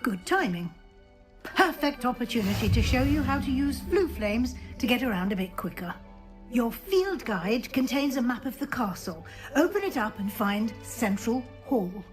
Good timing. Perfect opportunity to show you how to use flue flames to get around a bit quicker. Your field guide contains a map of the castle. Open it up and find Central Hall.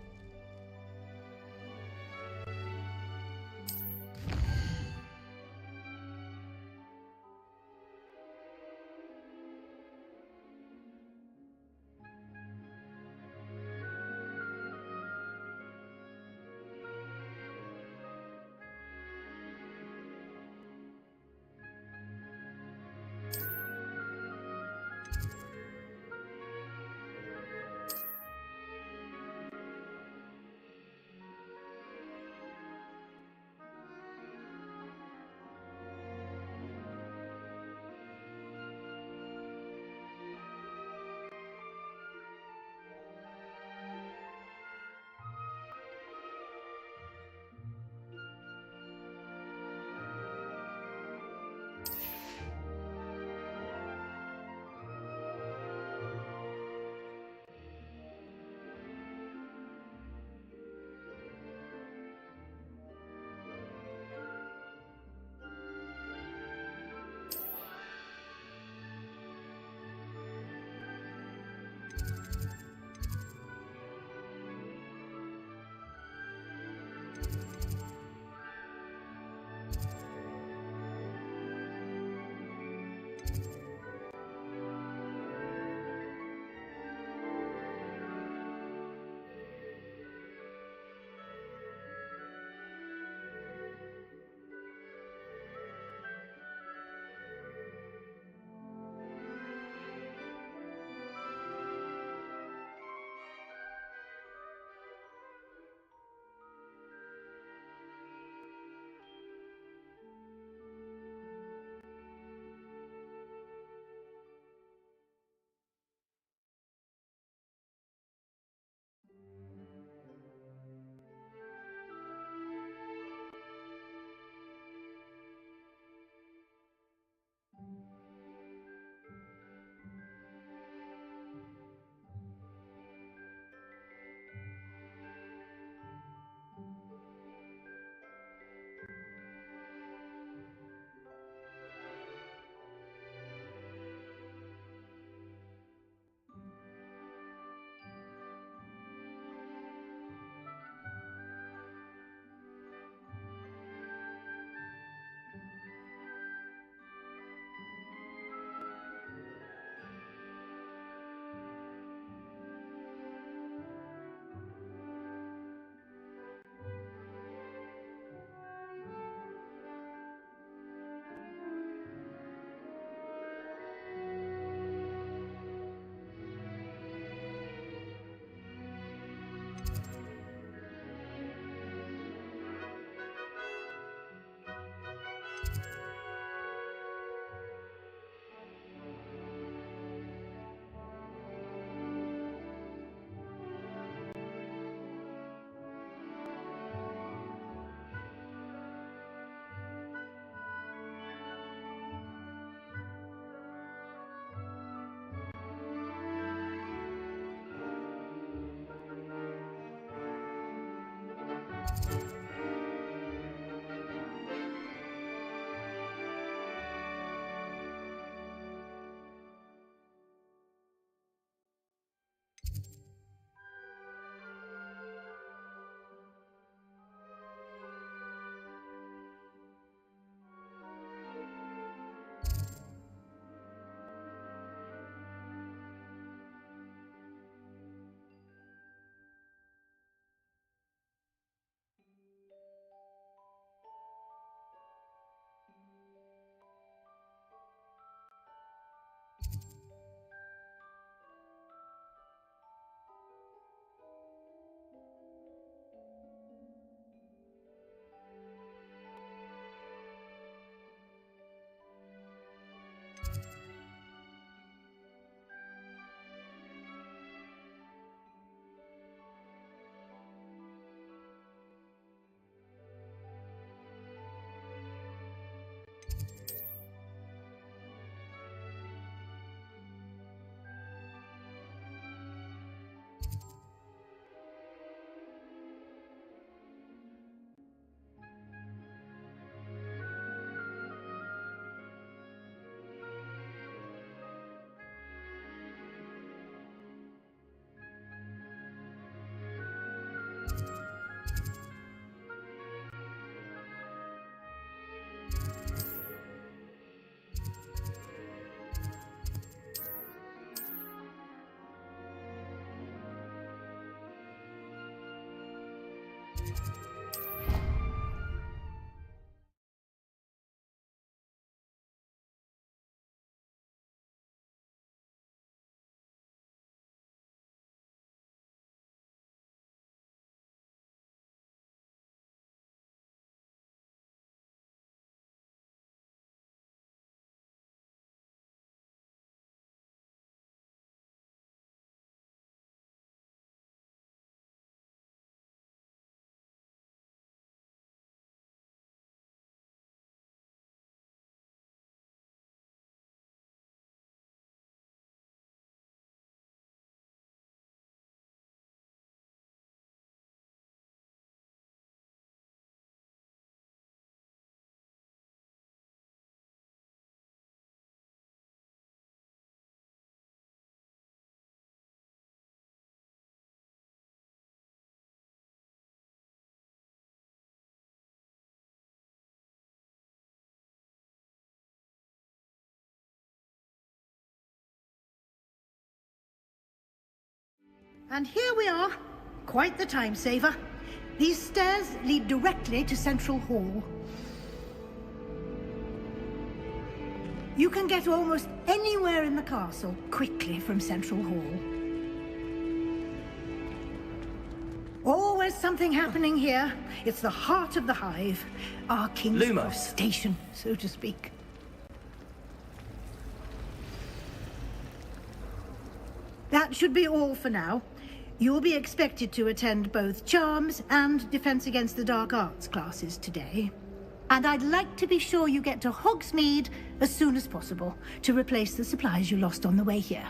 And here we are. Quite the time saver. These stairs lead directly to Central Hall. You can get almost anywhere in the castle quickly from Central Hall. Always something happening here. It's the heart of the hive. Our King's Cross station, so to speak. That should be all for now. You'll be expected to attend both Charms and Defense Against the Dark Arts classes today. And I'd like to be sure you get to Hogsmeade as soon as possible to replace the supplies you lost on the way here.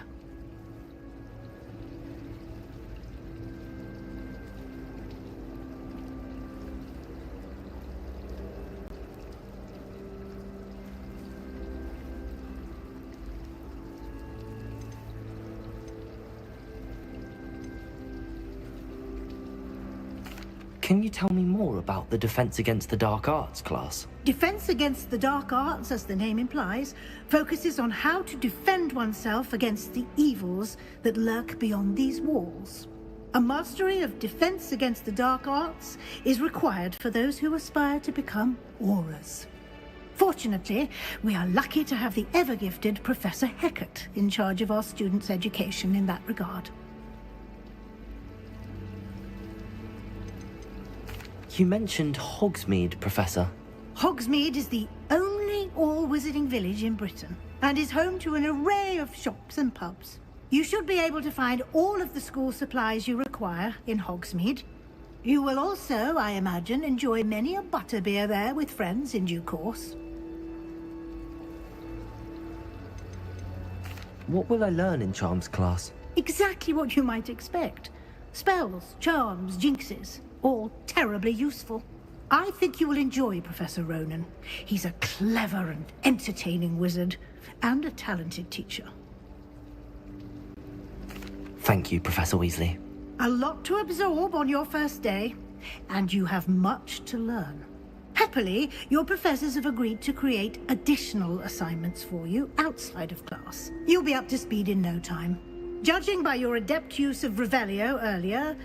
Can you tell me more about the Defense Against the Dark Arts class? Defense Against the Dark Arts, as the name implies, focuses on how to defend oneself against the evils that lurk beyond these walls. A mastery of Defense Against the Dark Arts is required for those who aspire to become Aurors. Fortunately, we are lucky to have the ever-gifted Professor Hecat in charge of our students' education in that regard. You mentioned Hogsmeade, Professor. Hogsmeade is the only all-wizarding village in Britain, and is home to an array of shops and pubs. You should be able to find all of the school supplies you require in Hogsmeade. You will also, I imagine, enjoy many a butterbeer there with friends in due course. What will I learn in Charms class? Exactly what you might expect. Spells, charms, jinxes. All terribly useful. I think you will enjoy Professor Ronan. He's a clever and entertaining wizard, and a talented teacher. Thank you, Professor Weasley. A lot to absorb on your first day, and you have much to learn. Happily, your professors have agreed to create additional assignments for you outside of class. You'll be up to speed in no time. Judging by your adept use of Revelio earlier,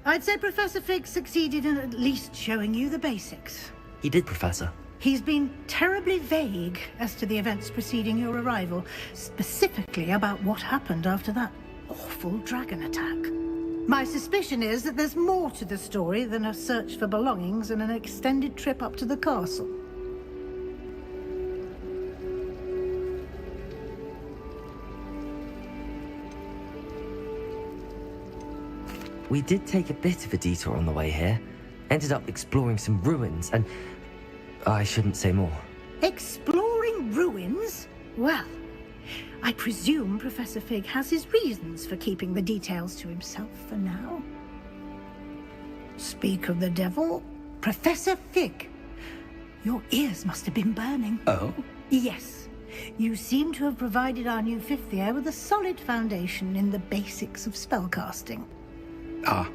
I'd say Professor Fig succeeded in at least showing you the basics. He did, Professor. He's been terribly vague as to the events preceding your arrival, specifically about what happened after that awful dragon attack. My suspicion is that there's more to the story than a search for belongings and an extended trip up to the castle. We did take a bit of a detour on the way here. Ended up exploring some ruins and... I shouldn't say more. Exploring ruins? Well, I presume Professor Fig has his reasons for keeping the details to himself for now. Speak of the devil, Professor Fig. Your ears must have been burning. Oh? Yes. You seem to have provided our new fifth year with a solid foundation in the basics of spellcasting. Ah,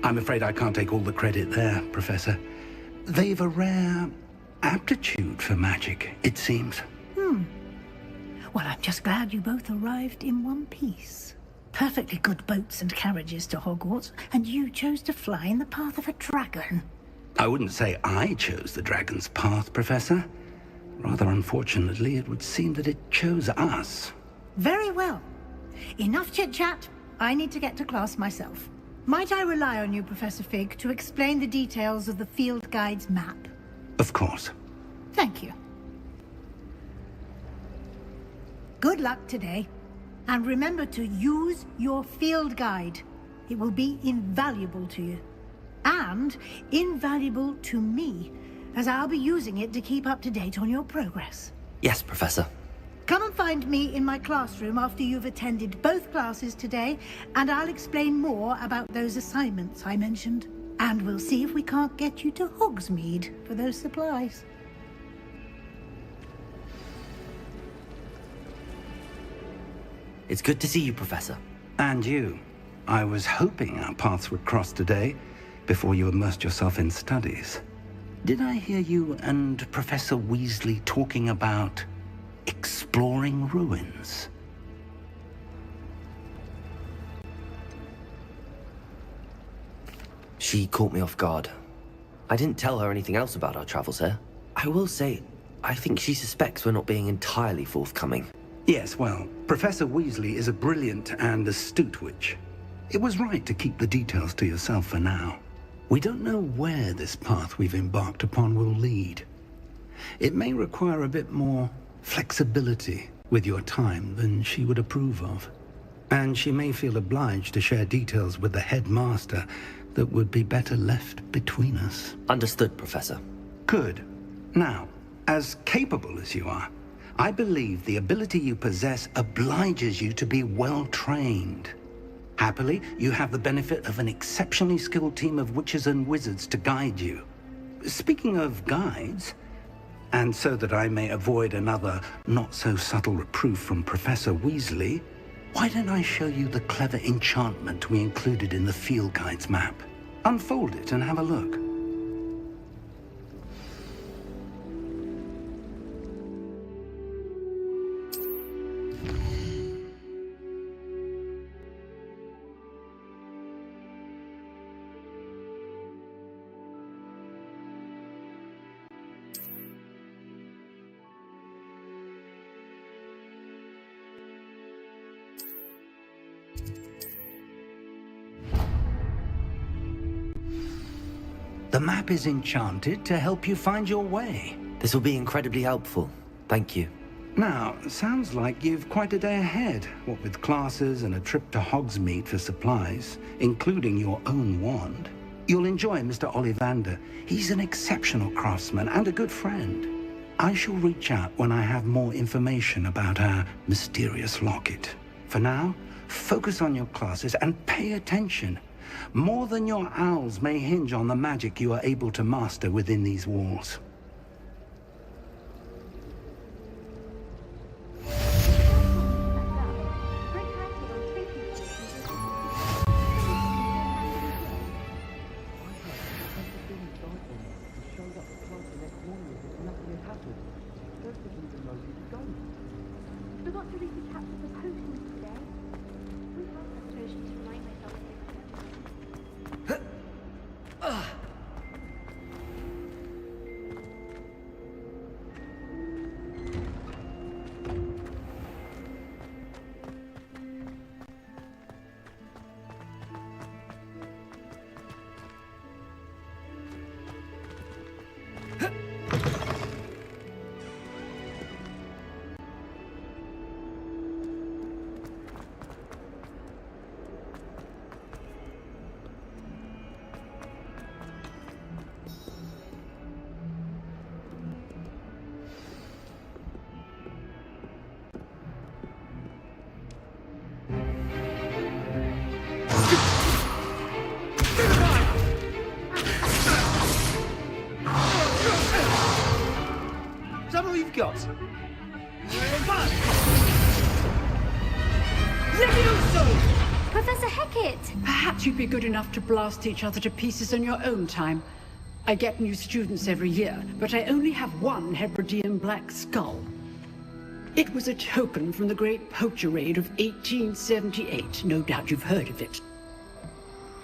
I'm afraid I can't take all the credit there, Professor. They've a rare aptitude for magic, it seems. Well, I'm just glad you both arrived in one piece. Perfectly good boats and carriages to Hogwarts, and you chose to fly in the path of a dragon. I wouldn't say I chose the dragon's path, Professor. Rather unfortunately, it would seem that it chose us. Very well. Enough chit-chat. I need to get to class myself. Might I rely on you, Professor Fig, to explain the details of the field guide's map? Of course. Thank you. Good luck today. And remember to use your field guide. It will be invaluable to you. And invaluable to me, as I'll be using it to keep up to date on your progress. Yes, Professor. Come and find me in my classroom after you've attended both classes today, and I'll explain more about those assignments I mentioned. And we'll see if we can't get you to Hogsmeade for those supplies. It's good to see you, Professor. And you. I was hoping our paths would cross today, before you immersed yourself in studies. Did I hear you and Professor Weasley talking about exploring ruins? She caught me off guard. I didn't tell her anything else about our travels here. I will say, I think she suspects we're not being entirely forthcoming. Yes, well, Professor Weasley is a brilliant and astute witch. It was right to keep the details to yourself for now. We don't know where this path we've embarked upon will lead. It may require a bit more flexibility with your time than she would approve of. And she may feel obliged to share details with the headmaster that would be better left between us. Understood, Professor. Good. Now, as capable as you are, I believe the ability you possess obliges you to be well trained. Happily, you have the benefit of an exceptionally skilled team of witches and wizards to guide you. Speaking of guides, and so that I may avoid another not-so-subtle reproof from Professor Weasley, why don't I show you the clever enchantment we included in the field guide's map? Unfold it and have a look. The map is enchanted to help you find your way. This will be incredibly helpful. Thank you. Now, sounds like you've quite a day ahead, what with classes and a trip to Hogsmeade for supplies, including your own wand. You'll enjoy Mr. Ollivander. He's an exceptional craftsman and a good friend. I shall reach out when I have more information about our mysterious locket. For now, focus on your classes and pay attention. More than your owls may hinge on the magic you are able to master within these walls. Forgot to read the chapters of potions today. We have that potion to remind myself of it. Is that all you've got? Levioso! Professor Hecat! Perhaps you'd be good enough to blast each other to pieces in your own time. I get new students every year, but I only have one Hebridean black skull. It was a token from the Great Poacher Raid of 1878. No doubt you've heard of it.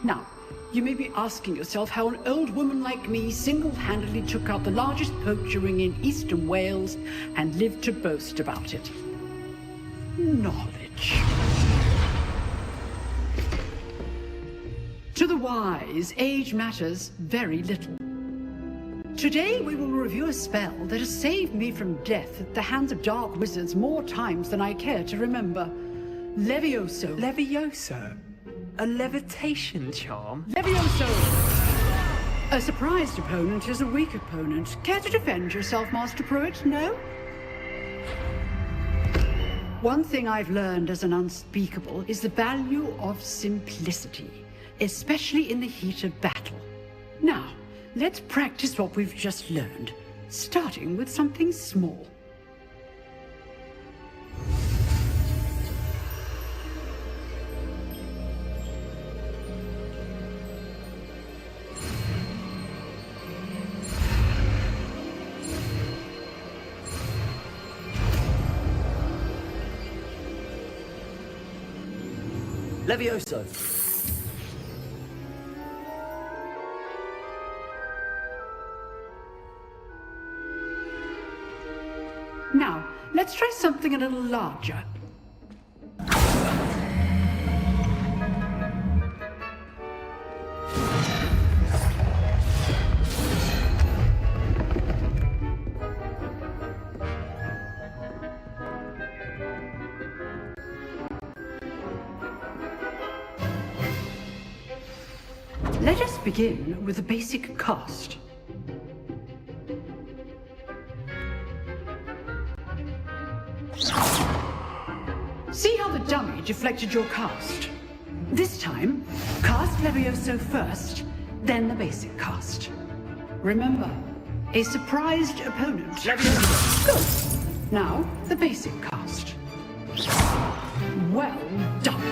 Now, you may be asking yourself how an old woman like me single-handedly took out the largest poacher ring in eastern Wales and lived to boast about it. Knowledge. To the wise, age matters very little. Today we will review a spell that has saved me from death at the hands of dark wizards more times than I care to remember. Levioso. Levioso? A levitation charm? Levioso! A surprised opponent is a weak opponent. Care to defend yourself, Master Pruitt? No? One thing I've learned as an unspeakable is the value of simplicity, especially in the heat of battle. Now, let's practice what we've just learned, starting with something small. Levioso! Now, let's try something a little larger. Let us begin with the basic cast. See how the dummy deflected your cast? This time, cast Levioso first, then the basic cast. Remember, a surprised opponent. Levioso. Good. Now, the basic cast. Well done.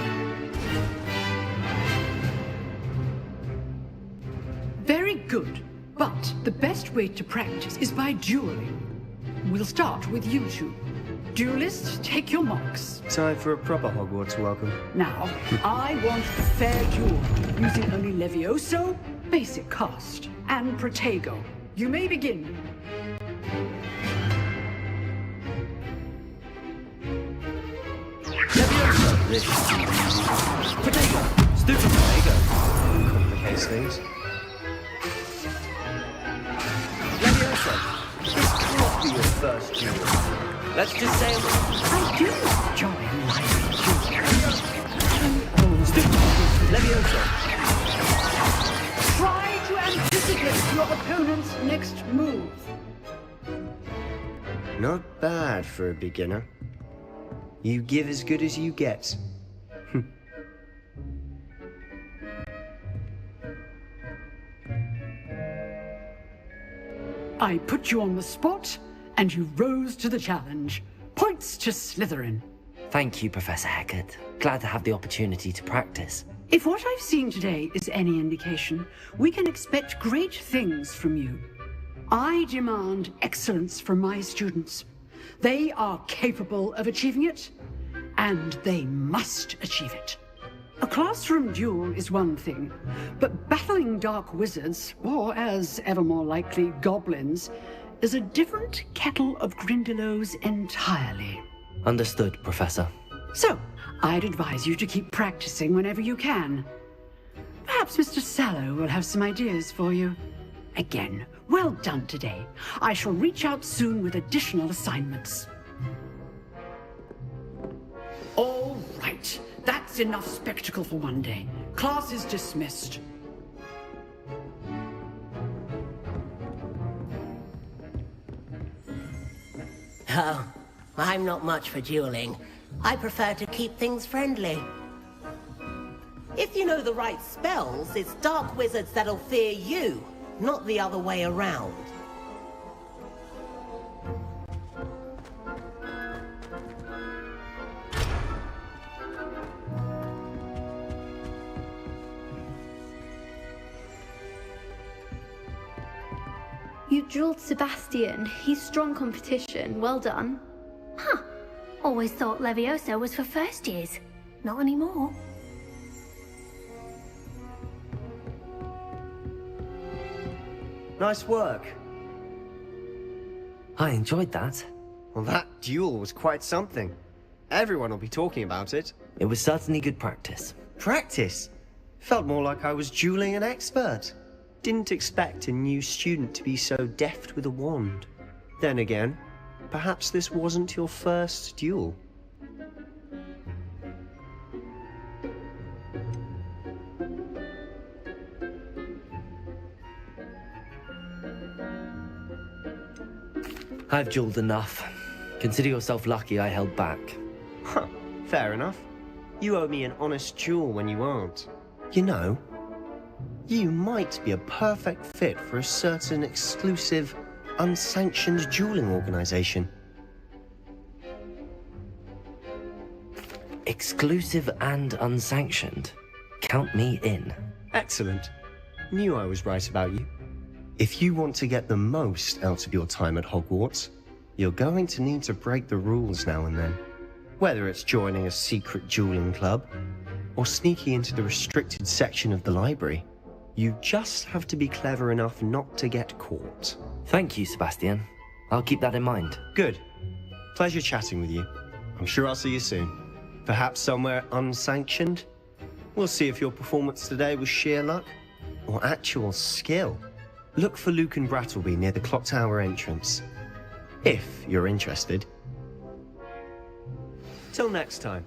Very good, but the best way to practice is by dueling. We'll start with you two. Duelists, take your marks. Time for a proper Hogwarts welcome. Now, I want a fair duel, using only Levioso, basic cast, and Protego. You may begin. Levioso! This Protego! Stupid Protego! Complicates things. Levioso! This cannot be your first duel. Let's just say I do enjoy life Levioso! Try to anticipate your opponent's next move. Not bad for a beginner. You give as good as you get. I put you on the spot, and you rose to the challenge. Points to Slytherin. Thank you, Professor Hecat. Glad to have the opportunity to practice. If what I've seen today is any indication, we can expect great things from you. I demand excellence from my students. They are capable of achieving it, and they must achieve it. A classroom duel is one thing, but battling dark wizards, or as ever more likely, goblins, is a different kettle of Grindylows entirely. Understood, Professor. So, I'd advise you to keep practicing whenever you can. Perhaps Mr. Sallow will have some ideas for you. Again, well done today. I shall reach out soon with additional assignments. All right, that's enough spectacle for one day. Class is dismissed. Oh, I'm not much for dueling. I prefer to keep things friendly. If you know the right spells, it's dark wizards that'll fear you, not the other way around. You dueled Sebastian. He's strong competition. Well done. Huh. Always thought Levioso was for first years. Not anymore. Nice work. I enjoyed that. Well, that duel was quite something. Everyone will be talking about it. It was certainly good practice. Practice? Felt more like I was dueling an expert. Didn't expect a new student to be so deft with a wand. Then again, perhaps this wasn't your first duel. I've dueled enough. Consider yourself lucky I held back. Huh, fair enough. You owe me an honest duel when you aren't. You know, you might be a perfect fit for a certain exclusive, unsanctioned dueling organization. Exclusive and unsanctioned. Count me in. Excellent. Knew I was right about you. If you want to get the most out of your time at Hogwarts, you're going to need to break the rules now and then. Whether it's joining a secret dueling club, or sneaking into the restricted section of the library, you just have to be clever enough not to get caught. Thank you, Sebastian. I'll keep that in mind. Good. Pleasure chatting with you. I'm sure I'll see you soon. Perhaps somewhere unsanctioned? We'll see if your performance today was sheer luck or actual skill. Look for Luke and Brattleby near the clock tower entrance, if you're interested. Till next time.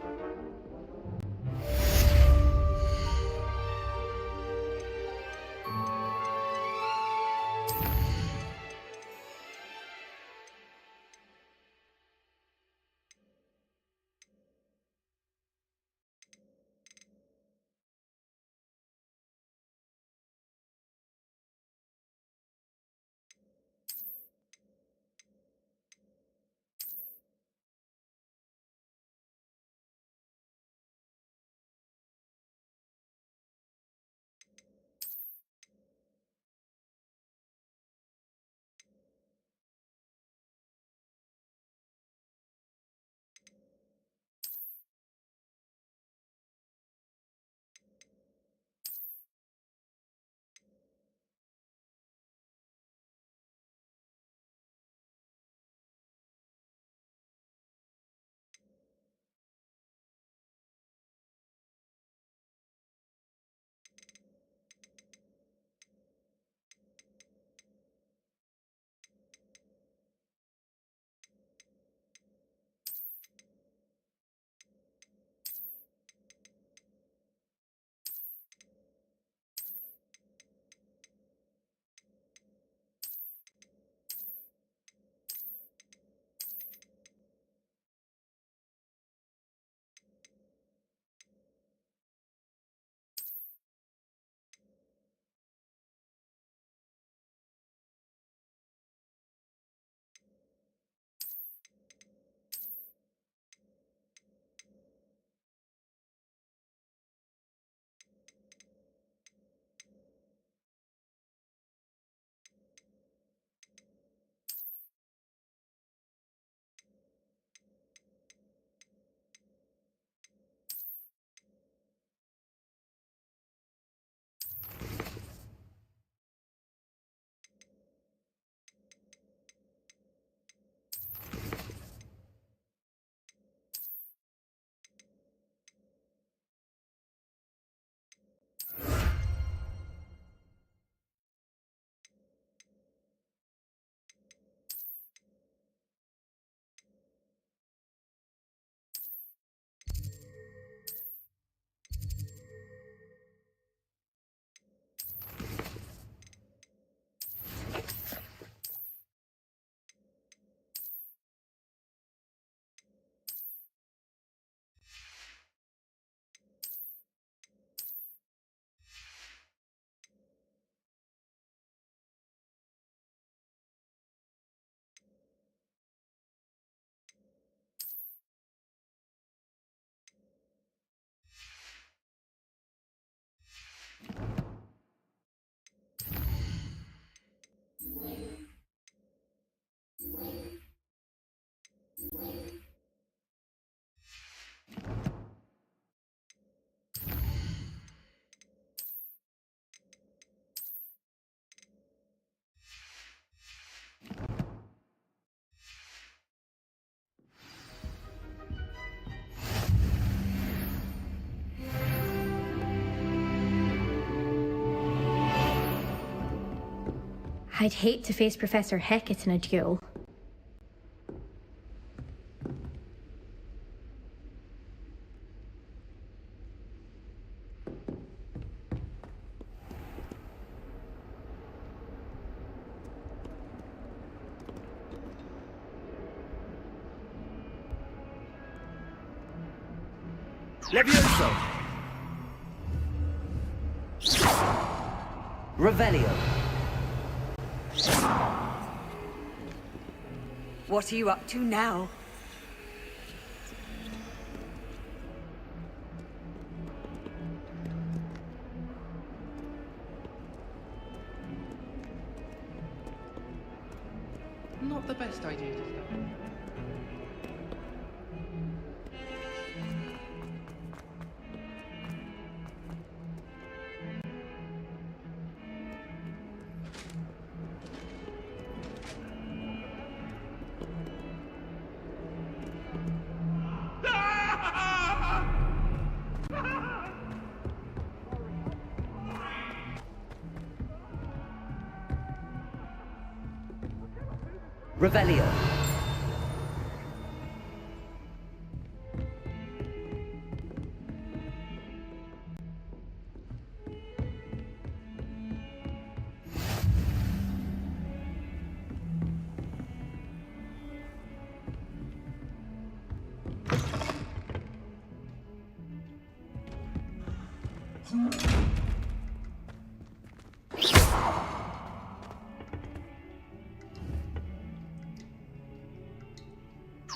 I'd hate to face Professor Hecat in a duel. Levioso! Revelio. What are you up to now? Not the best idea to start. Revelio.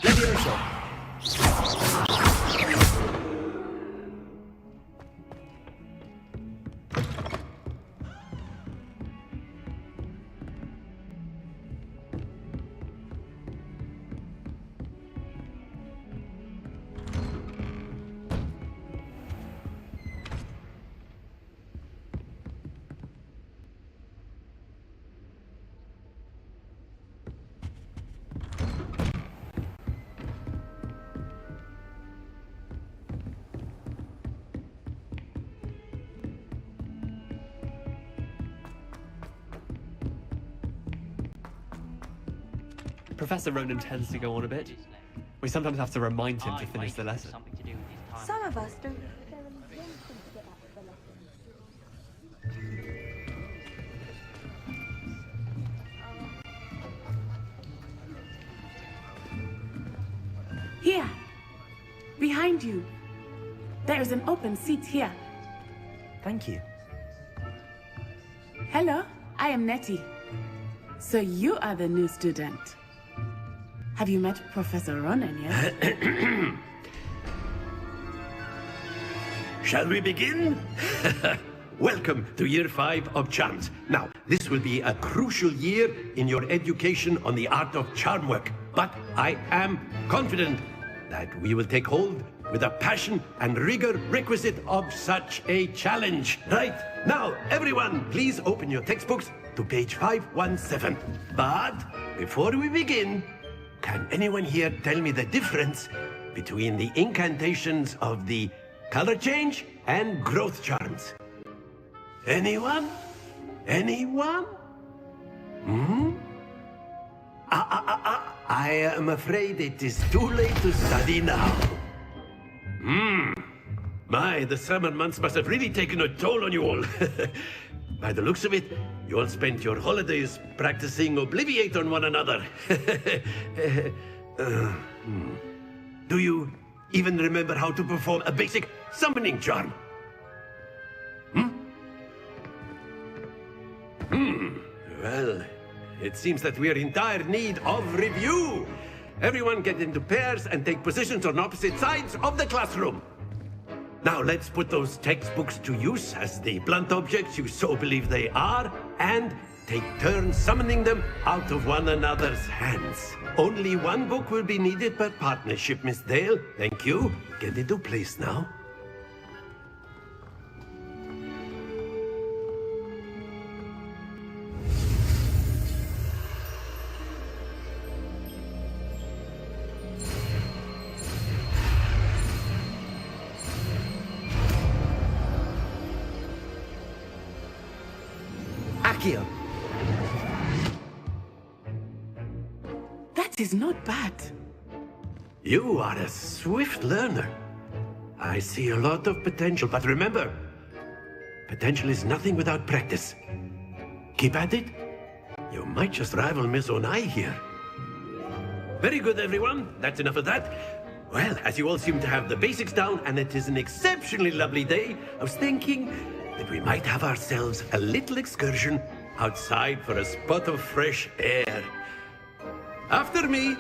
Levioso. Professor Ronan tends to go on a bit. We sometimes have to remind him to finish the lesson. Some of us don't necessarily want them to get back to the lesson. Here! Behind you! There is an open seat here. Thank you. Hello, I am Nettie. So you are the new student. Have you met Professor Ronan yet? Shall we begin? Welcome to Year 5 of Charms. Now, this will be a crucial year in your education on the art of charm work. But I am confident that we will take hold with the passion and rigor requisite of such a challenge. Right, now, everyone, please open your textbooks to page 517. But before we begin, can anyone here tell me the difference between the incantations of the color change and growth charms? Anyone? Anyone? I am afraid it is too late to study now. My, the summer months must have really taken a toll on you all. By the looks of it, you all spent your holidays practicing Obliviate on one another. Do you even remember how to perform a basic summoning charm? Well, it seems that we are in dire need of review. Everyone get into pairs and take positions on opposite sides of the classroom. Now let's put those textbooks to use as the blunt objects you so believe they are, and take turns summoning them out of one another's hands. Only one book will be needed per partnership, Miss Dale. Thank you. Get into place now. Accio. That is not bad. You are a swift learner. I see a lot of potential, but remember, potential is nothing without practice. Keep at it. You might just rival Miss Onai here. Very good, everyone. That's enough of that. Well, as you all seem to have the basics down, and it is an exceptionally lovely day, I was thinking that we might have ourselves a little excursion outside for a spot of fresh air. After me.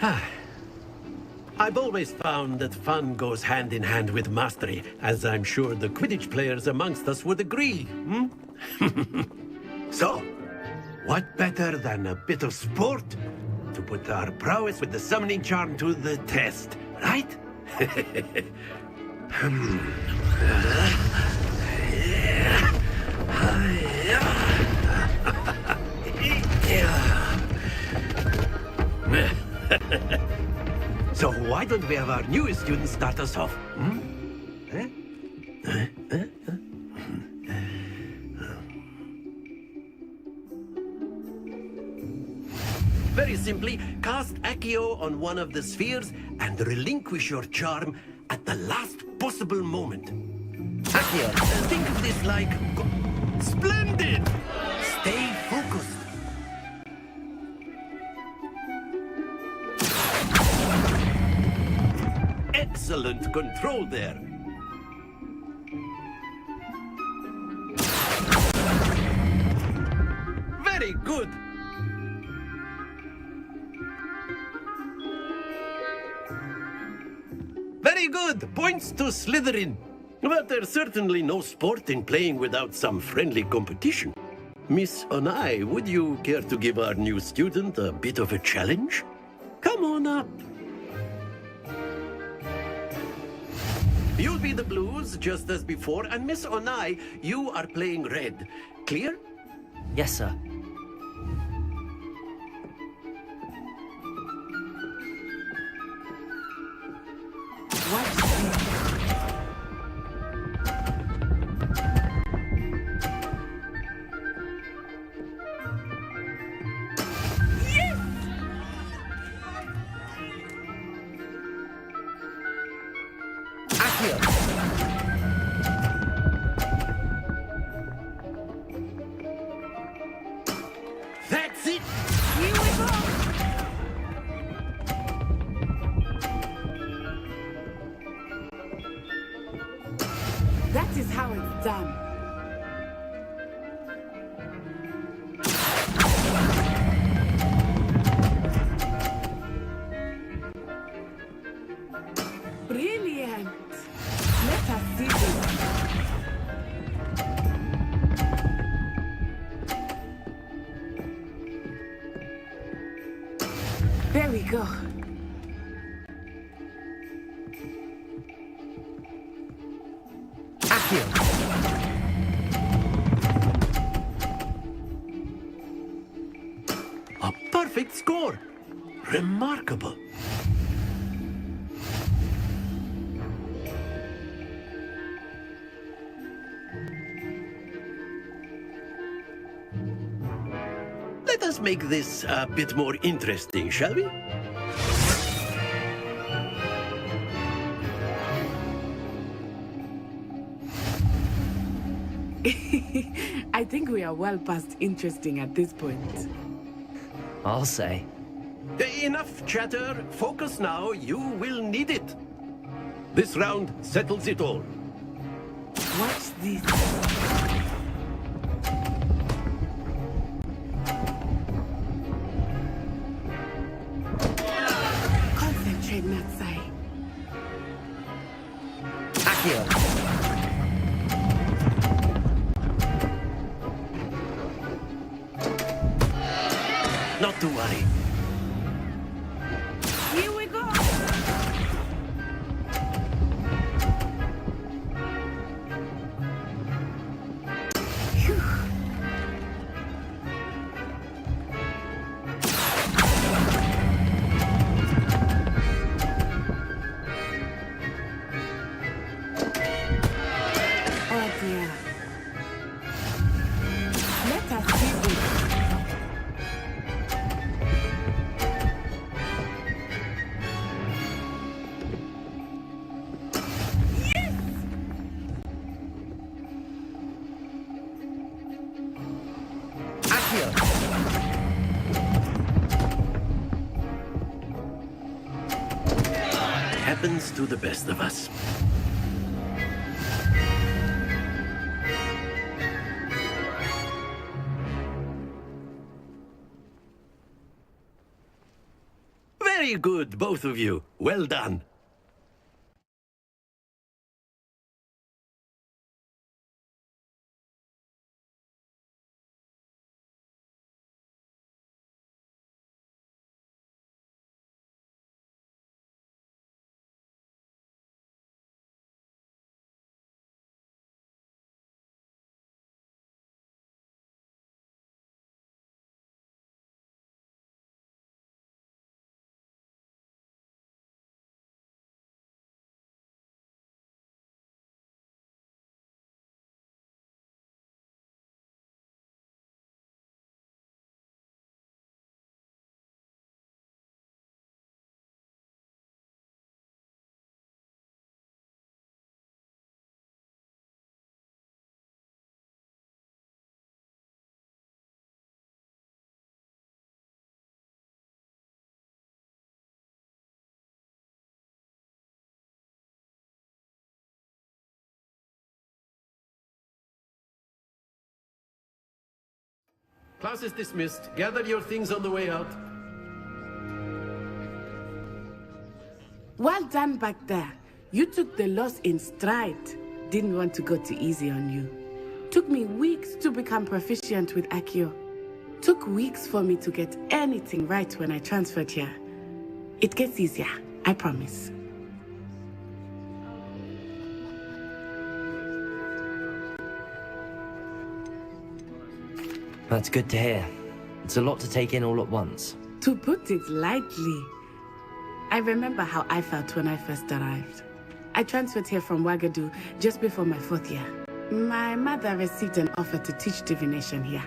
I've always found that fun goes hand in hand with mastery, as I'm sure the Quidditch players amongst us would agree. So, what better than a bit of sport to put our prowess with the summoning charm to the test, right? So why don't we have our newest student start us off? Very simply, cast Accio on one of the spheres and relinquish your charm at the last possible moment. Accio, think of this like... Splendid! Stay focused. Excellent control there. Very good. Very good. Points to Slytherin. But there's certainly no sport in playing without some friendly competition. Miss Onai, would you care to give our new student a bit of a challenge? Come on up. You'll be the blues, just as before, and Miss Onai, you are playing red. Clear? Yes, sir. That's it! Here we go! That is how it's done. Brilliant! Let us see this. There we go. Accio. A perfect score! Remarkable. Let us make this a bit more interesting, shall we? I think we are well past interesting at this point. I'll say. Enough chatter. Focus now. You will need it. This round settles it all. Watch this. Concentrate, Natsai. Accio. Not to worry. Here we go. Phew. Oh dear. Let us see this. Happens to the best of us. Very good, both of you. Well done. Class is dismissed. Gather your things on the way out. Well done back there. You took the loss in stride. Didn't want to go too easy on you. Took me weeks to become proficient with Accio. Took weeks for me to get anything right when I transferred here. It gets easier, I promise. That's good to hear. It's a lot to take in all at once. To put it lightly, I remember how I felt when I first arrived. I transferred here from Wagadu just before my 4th year. My mother received an offer to teach divination here.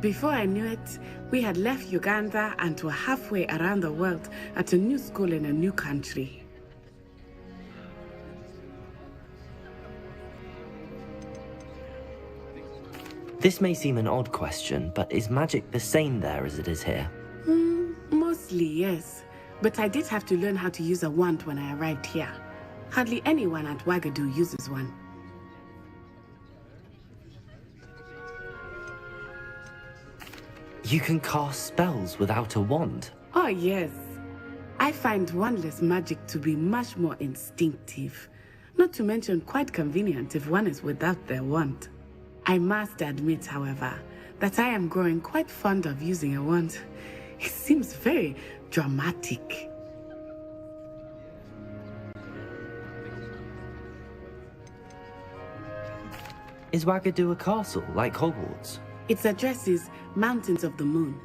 Before I knew it, we had left Uganda and were halfway around the world at a new school in a new country. This may seem an odd question, but is magic the same there as it is here? Mostly, yes. But I did have to learn how to use a wand when I arrived here. Hardly anyone at Wagadu uses one. You can cast spells without a wand? Oh, yes. I find wandless magic to be much more instinctive. Not to mention quite convenient if one is without their wand. I must admit, however, that I am growing quite fond of using a wand. It seems very dramatic. Is Wagadu a castle, like Hogwarts? Its address is Mountains of the Moon.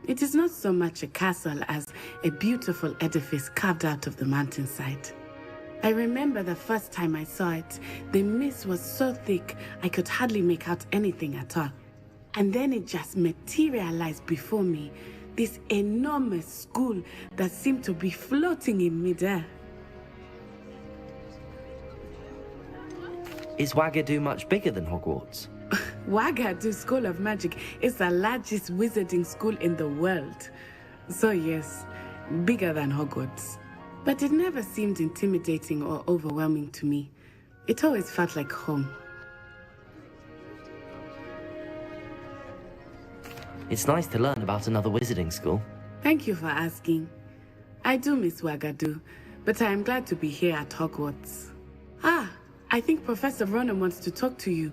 It is not so much a castle as a beautiful edifice carved out of the mountainside. I remember the first time I saw it, the mist was so thick I could hardly make out anything at all. And then it just materialized before me, this enormous school that seemed to be floating in midair. Is Wagadu much bigger than Hogwarts? Wagadu School of Magic is the largest wizarding school in the world. So yes, bigger than Hogwarts. But it never seemed intimidating or overwhelming to me. It always felt like home. It's nice to learn about another wizarding school. Thank you for asking. I do miss Wagadu, but I am glad to be here at Hogwarts. Ah, I think Professor Ronan wants to talk to you.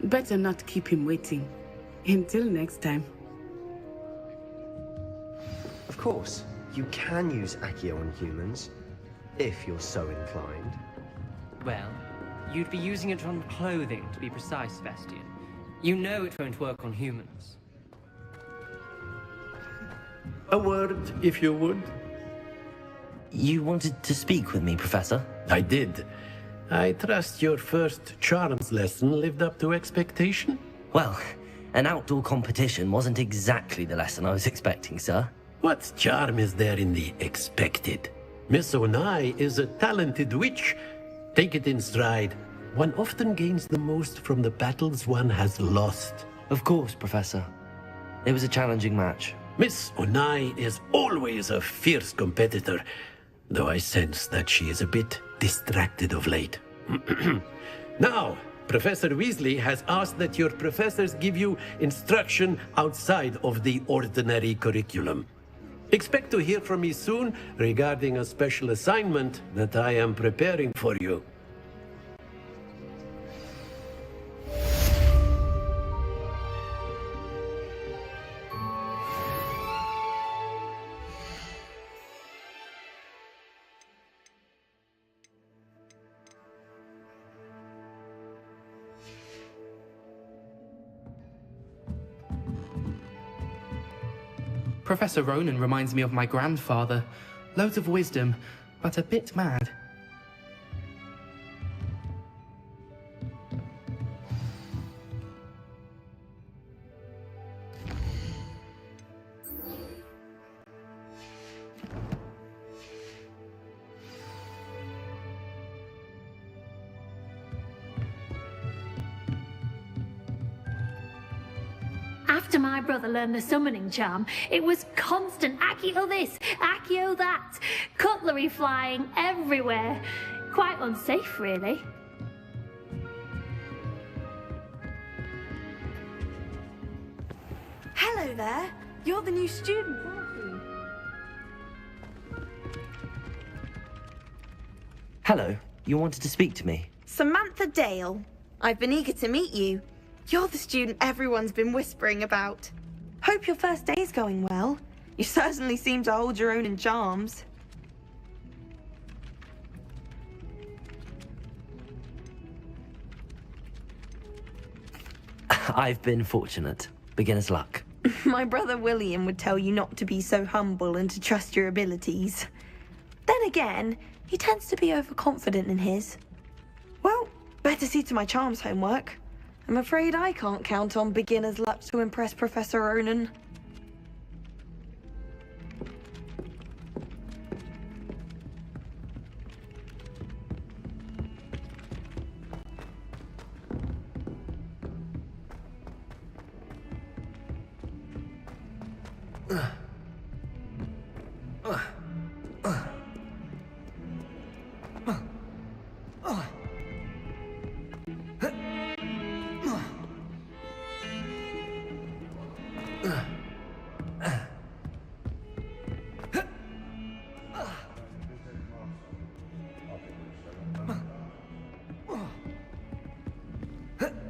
Better not keep him waiting. Until next time. Of course, you can use Accio on humans, if you're so inclined. Well, you'd be using it on clothing, to be precise, Vestian. You know it won't work on humans. A word, if you would. You wanted to speak with me, Professor? I did. I trust your first charms lesson lived up to expectation? Well, an outdoor competition wasn't exactly the lesson I was expecting, sir. What charm is there in the expected? Miss Onai is a talented witch. Take it in stride. One often gains the most from the battles one has lost. Of course, Professor. It was a challenging match. Miss Onai is always a fierce competitor, though I sense that she is a bit distracted of late. Now, Professor Weasley has asked that your professors give you instruction outside of the ordinary curriculum. Expect to hear from me soon regarding a special assignment that I am preparing for you. Professor Ronan reminds me of my grandfather. Loads of wisdom, but a bit mad. After my brother learned the summoning charm, it was constant Accio this, Accio that, cutlery flying everywhere. Quite unsafe, really. Hello there. You're the new student, aren't you? Hello, you wanted to speak to me? Samantha Dale. I've been eager to meet you. You're the student everyone's been whispering about. Hope your first day's going well. You certainly seem to hold your own in charms. I've been fortunate. Beginner's luck. My brother William would tell you not to be so humble and to trust your abilities. Then again, he tends to be overconfident in his. Well, better see to my charms homework. I'm afraid I can't count on beginner's luck to impress Professor Ronan.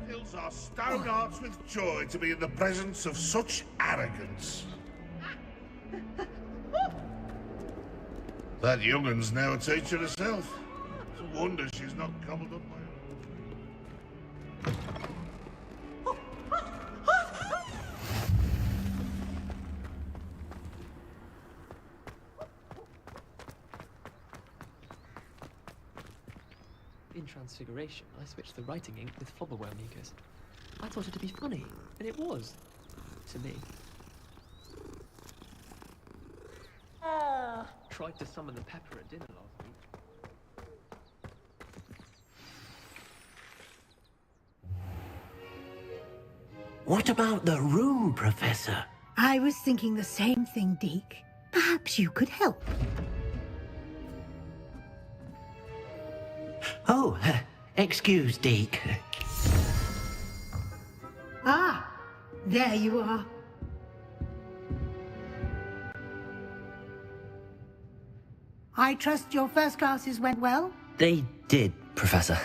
Fills our stout hearts with joy to be in the presence of such arrogance. That young'un's now a teacher herself. It's a wonder she's not gobbled up by In Transfiguration, I switched the writing ink with flobberware mucus. I thought it to be funny, and it was. To me. Tried to summon the pepper at dinner last week. What about the room, Professor? I was thinking the same thing, Deke. Perhaps you could help. Oh, excuse, Deke. Ah, there you are. I trust your first classes went well? They did, Professor.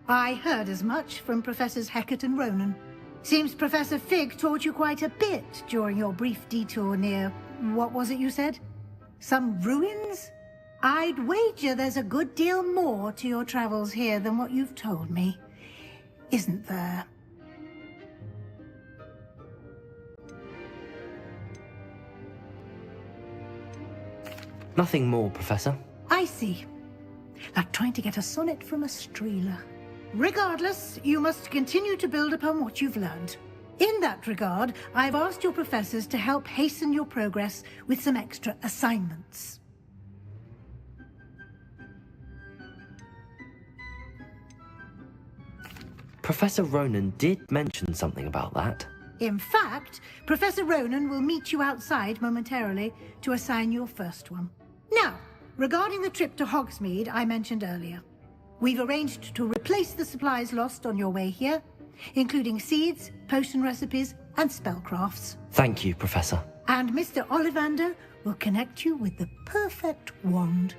I heard as much from Professors Hecat and Ronan. Seems Professor Fig taught you quite a bit during your brief detour near... what was it you said? Some ruins? I'd wager there's a good deal more to your travels here than what you've told me. Isn't there? Nothing more, Professor. I see. Like trying to get a sonnet from a streeler. Regardless, you must continue to build upon what you've learned. In that regard, I've asked your professors to help hasten your progress with some extra assignments. Professor Ronan did mention something about that. In fact, Professor Ronan will meet you outside momentarily to assign your first one. Now, regarding the trip to Hogsmeade I mentioned earlier, we've arranged to replace the supplies lost on your way here, including seeds, potion recipes, and spellcrafts. Thank you, Professor. And Mr. Ollivander will connect you with the perfect wand.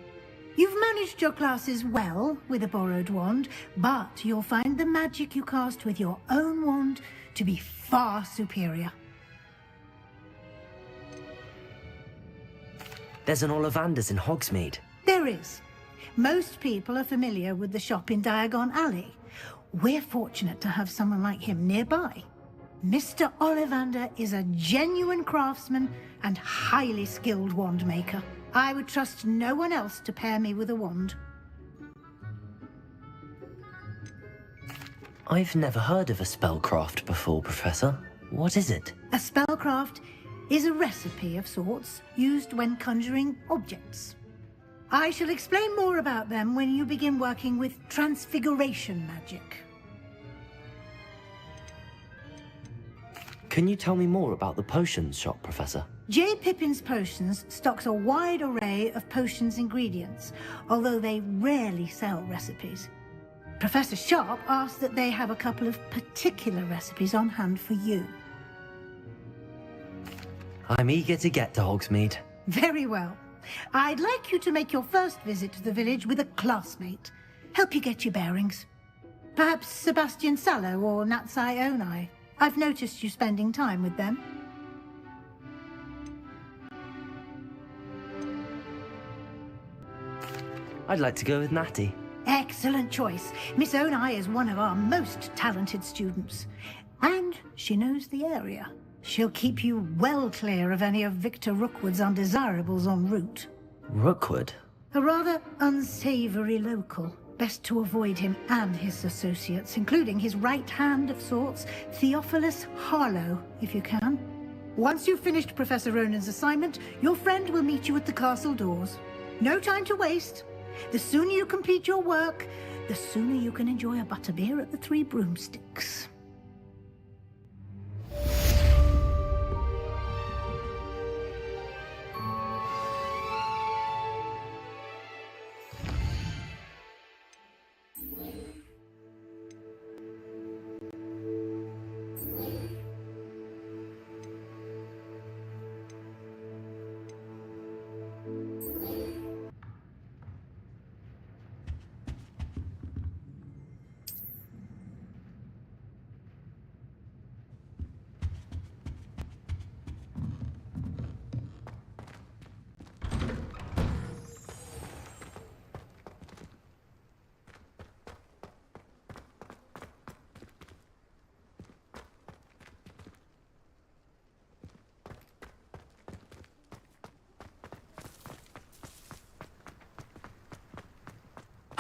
You've managed your classes well with a borrowed wand, but you'll find the magic you cast with your own wand to be far superior. There's an Ollivander's in Hogsmeade. There is. Most people are familiar with the shop in Diagon Alley. We're fortunate to have someone like him nearby. Mr. Ollivander is a genuine craftsman and highly skilled wand maker. I would trust no one else to pair me with a wand. I've never heard of a spellcraft before, Professor. What is it? A spellcraft is a recipe of sorts used when conjuring objects. I shall explain more about them when you begin working with transfiguration magic. Can you tell me more about the potions shop, Professor? J. Pippin's Potions stocks a wide array of potions ingredients, although they rarely sell recipes. Professor Sharp asked that they have a couple of particular recipes on hand for you. I'm eager to get to Hogsmeade. Very well. I'd like you to make your first visit to the village with a classmate. Help you get your bearings. Perhaps Sebastian Sallow or Natsai Onai. I've noticed you spending time with them. I'd like to go with Natty. Excellent choice. Miss Onai is one of our most talented students. And she knows the area. She'll keep you well clear of any of Victor Rookwood's undesirables en route. Rookwood? A rather unsavory local. Best to avoid him and his associates, including his right hand of sorts, Theophilus Harlow, if you can. Once you've finished Professor Ronan's assignment, your friend will meet you at the castle doors. No time to waste. The sooner you complete your work, the sooner you can enjoy a butterbeer at the Three Broomsticks.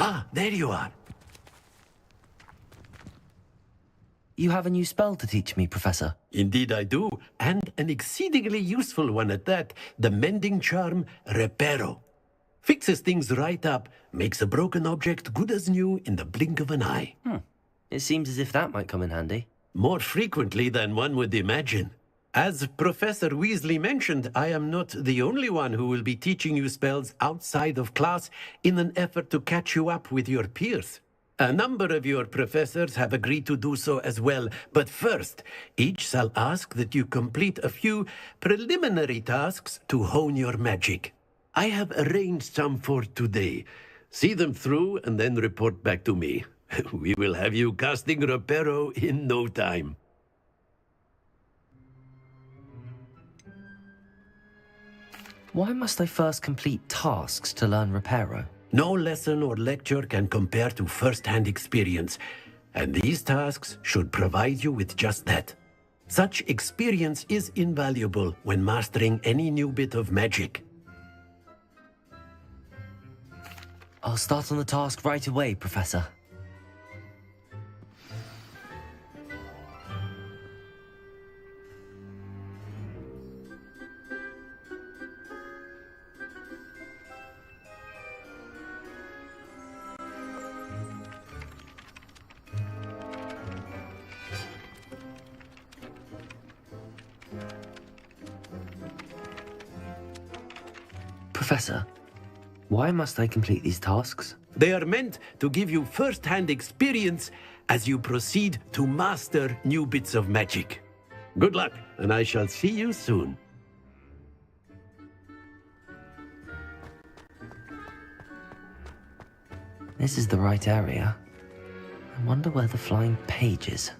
Ah, there you are. You have a new spell to teach me, Professor. Indeed I do, and an exceedingly useful one at that, the mending charm Reparo. Fixes things right up, makes a broken object good as new in the blink of an eye. It seems as if that might come in handy. More frequently than one would imagine. As Professor Weasley mentioned, I am not the only one who will be teaching you spells outside of class in an effort to catch you up with your peers. A number of your professors have agreed to do so as well, but first, each shall ask that you complete a few preliminary tasks to hone your magic. I have arranged some for today. See them through and then report back to me. We will have you casting Reparo in no time. Why must I first complete tasks to learn Reparo? No lesson or lecture can compare to first-hand experience, and these tasks should provide you with just that. Such experience is invaluable when mastering any new bit of magic. I'll start on the task right away, Professor. Professor, why must I complete these tasks? They are meant to give you first-hand experience as you proceed to master new bits of magic. Good luck, and I shall see you soon. This is the right area. I wonder where the flying page is.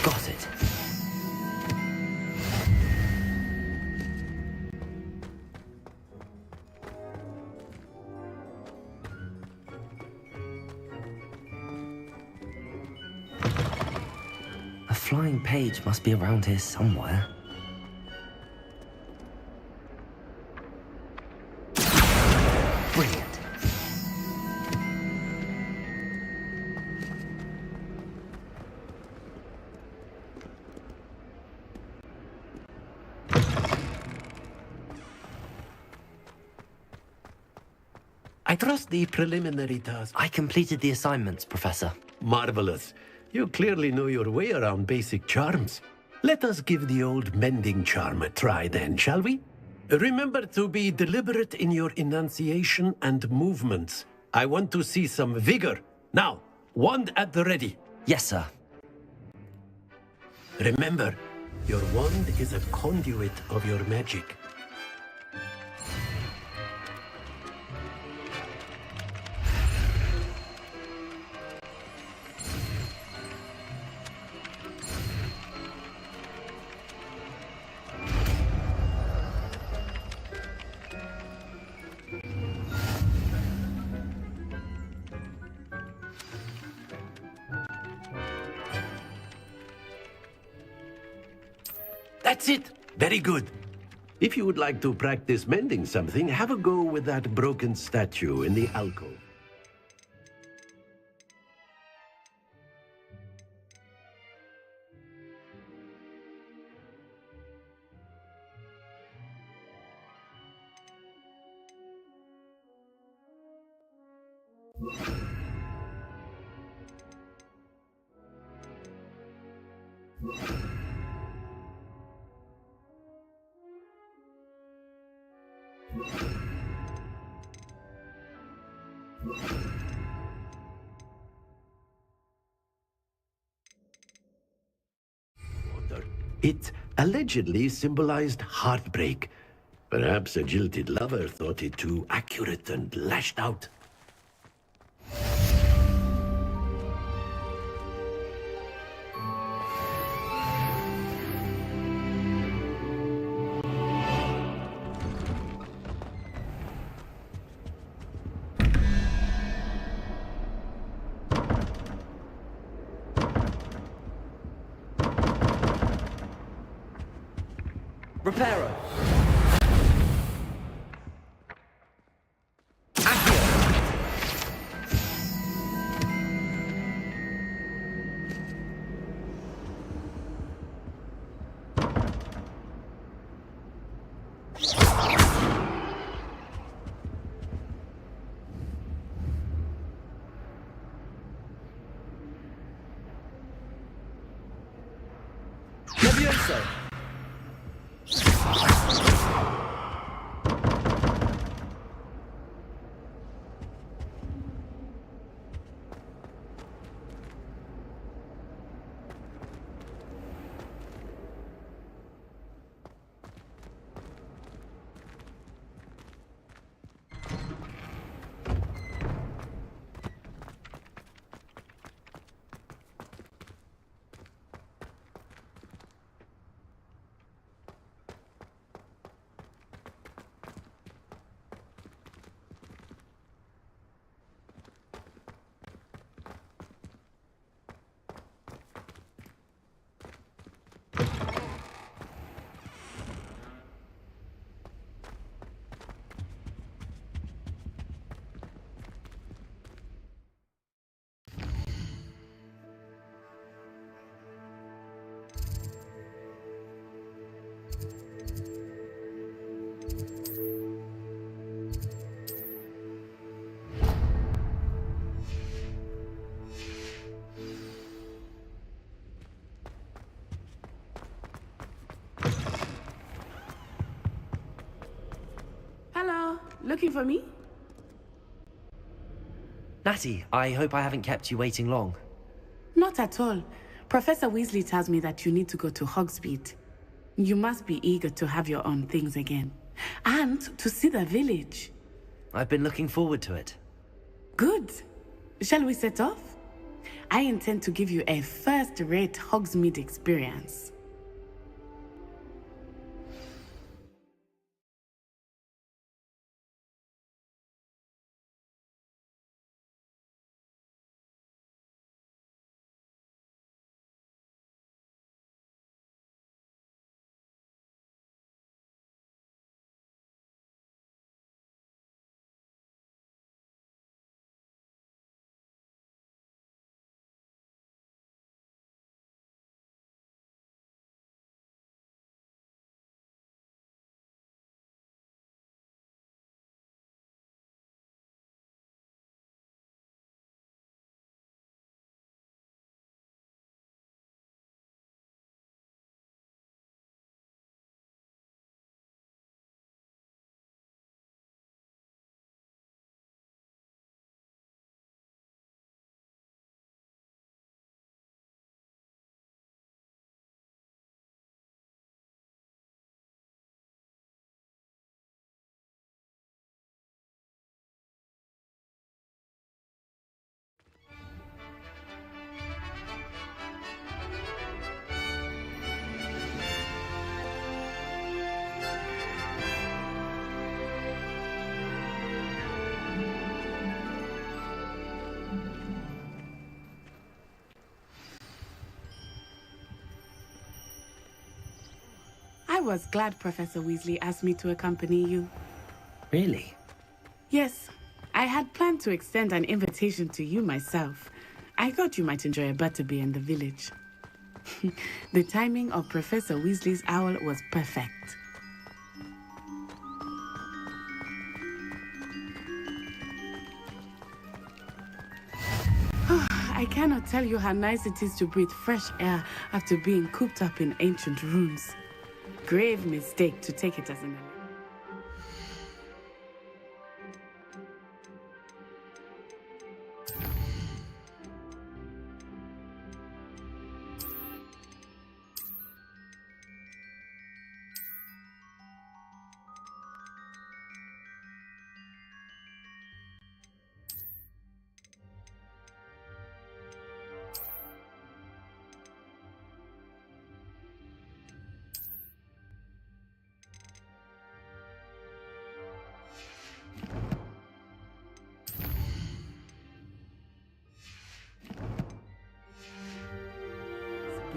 Got it. A flying page must be around here somewhere. Brilliant. I trust the preliminary task. I completed the assignments, Professor. Marvelous. You clearly know your way around basic charms. Let us give the old mending charm a try then, shall we? Remember to be deliberate in your enunciation and movements. I want to see some vigor. Now, wand at the ready. Yes, sir. Remember, your wand is a conduit of your magic. That's it. Very good. If you would like to practice mending something, have a go with that broken statue in the alcove. It allegedly symbolized heartbreak. Perhaps a jilted lover thought it too accurate and lashed out. Reparo. Levioso. Hello, looking for me? Natty, I hope I haven't kept you waiting long. Not at all. Professor Weasley tells me that you need to go to Hogsmeade. You must be eager to have your own things again. And to see the village. I've been looking forward to it. Good. Shall we set off? I intend to give you a first-rate Hogsmeade experience. I was glad Professor Weasley asked me to accompany you. Really? Yes, I had planned to extend an invitation to you myself. I thought you might enjoy a butterbeer in the village. The timing of Professor Weasley's owl was perfect. I cannot tell you how nice it is to breathe fresh air after being cooped up in ancient rooms. Grave mistake to take it as an...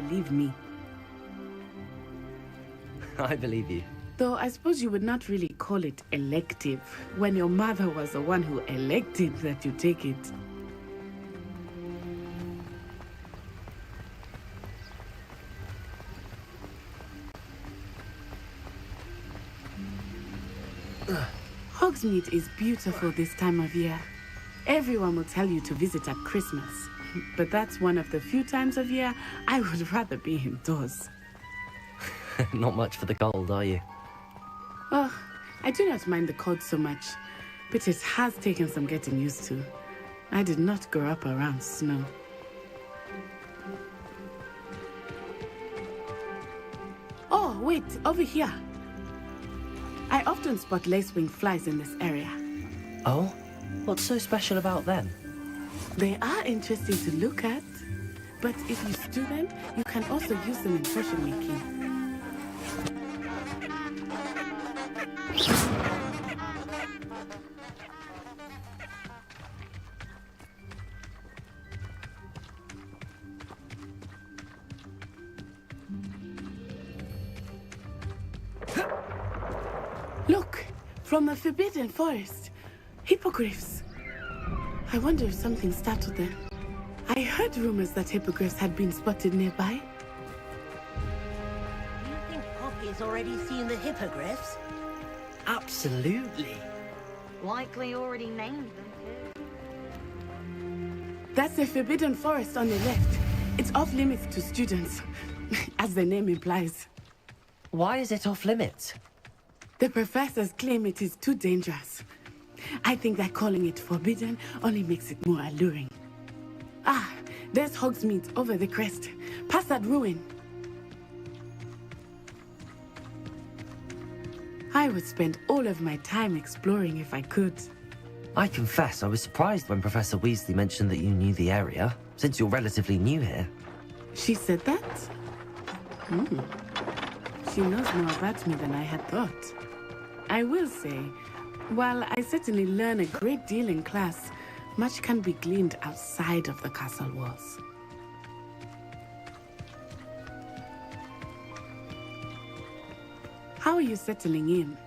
Believe me. I believe you. Though I suppose you would not really call it elective when your mother was the one who elected that you take it. Hogsmeade is beautiful this time of year. Everyone will tell you to visit at Christmas. But that's one of the few times of year I would rather be indoors. Not much for the cold, are you? Oh, I do not mind the cold so much, but it has taken some getting used to. I did not grow up around snow. Oh, wait, over here. I often spot lacewing flies in this area. Oh? What's so special about them? They are interesting to look at, but if you stew them, you can also use them in potion making. Look, from the Forbidden Forest, hippogriffs. I wonder if something startled them. I heard rumors that hippogriffs had been spotted nearby. Do you think Poppy's already seen the hippogriffs? Absolutely. Likely already named them too. That's the Forbidden Forest on the left. It's off limits to students, as the name implies. Why is it off limits? The professors claim it is too dangerous. I think that calling it forbidden only makes it more alluring. Ah, there's Hogsmeade over the crest. Past that ruin. I would spend all of my time exploring if I could. I confess I was surprised when Professor Weasley mentioned that you knew the area, since you're relatively new here. She said that? She knows more about me than I had thought. I will say, while I certainly learn a great deal in class, much can be gleaned outside of the castle walls. How are you settling in?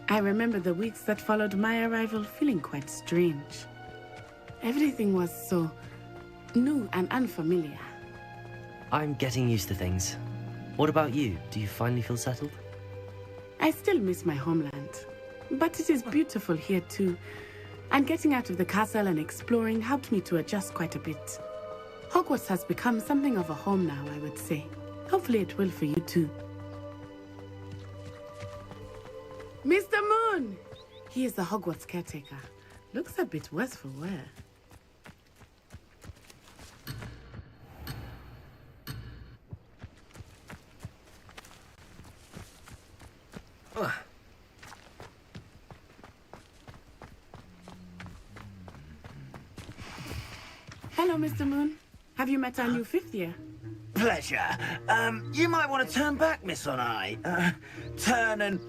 I remember the weeks that followed my arrival feeling quite strange. Everything was so new and unfamiliar. I'm getting used to things. What about you? Do you finally feel settled? I still miss my homeland, but it is beautiful here too. And getting out of the castle and exploring helped me to adjust quite a bit. Hogwarts has become something of a home now, I would say. Hopefully it will for you too. Mr. Moon! He is the Hogwarts caretaker. Looks a bit worse for wear. Hello, Mr. Moon. Have you met our new fifth year? Pleasure. You might want to turn back, Miss On-Eye. Turn and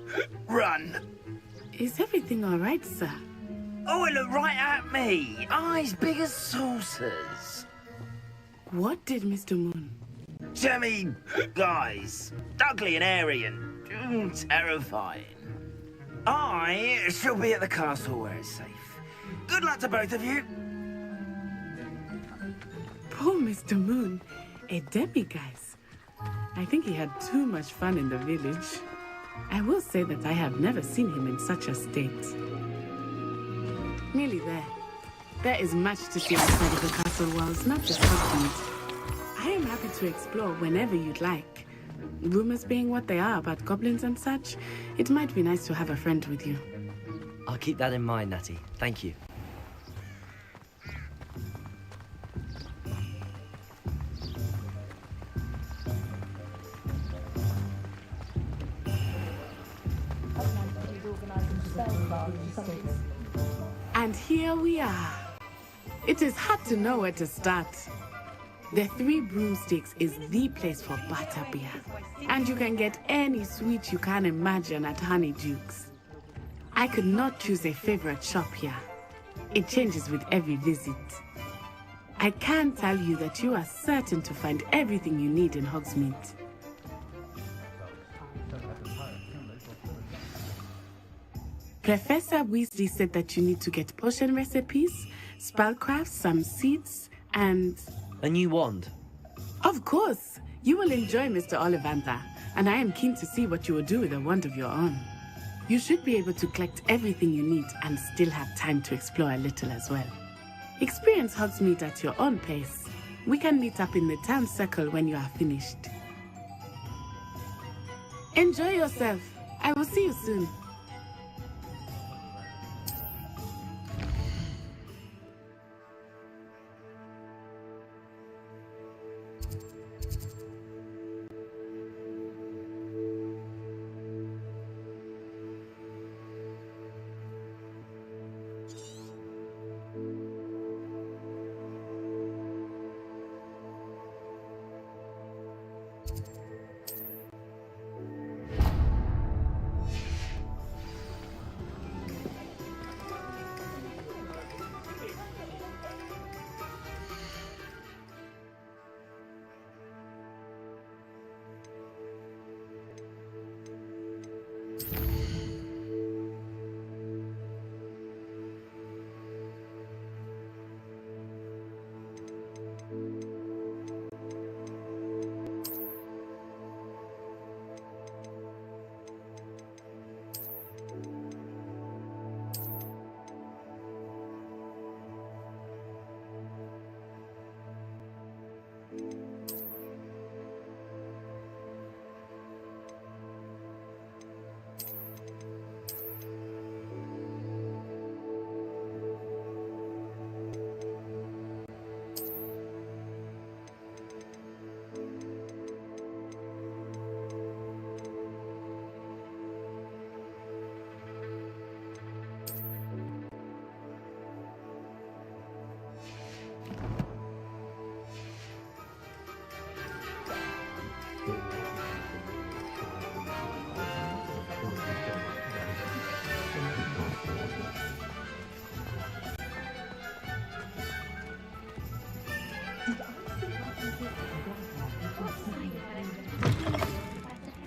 run. Is everything all right, sir? Oh, it looked right at me. Eyes big as saucers. What did Mr. Moon? Jemmy, guys. Ugly and airy and terrifying. I shall be at the castle where it's safe. Good luck to both of you. Poor Mr. Moon. A demiguise. I think he had too much fun in the village. I will say that I have never seen him in such a state. Nearly there. There is much to see outside of the castle walls, not just Hogsmeade. I am happy to explore whenever you'd like. Rumors being what they are about goblins and such, it might be nice to have a friend with you. I'll keep that in mind, Natty. Thank you. And here we are. It is hard to know where to start. The Three Broomsticks is the place for butterbeer. And you can get any sweet you can imagine at Honeydukes. I could not choose a favorite shop here. It changes with every visit. I can tell you that you are certain to find everything you need in Hogsmeade. Professor Weasley said that you need to get potion recipes, spellcraft, some seeds, and... A new wand? Of course! You will enjoy Mr. Ollivander, and I am keen to see what you will do with a wand of your own. You should be able to collect everything you need and still have time to explore a little as well. Experience Hogsmeade at your own pace. We can meet up in the town circle when you are finished. Enjoy yourself. I will see you soon.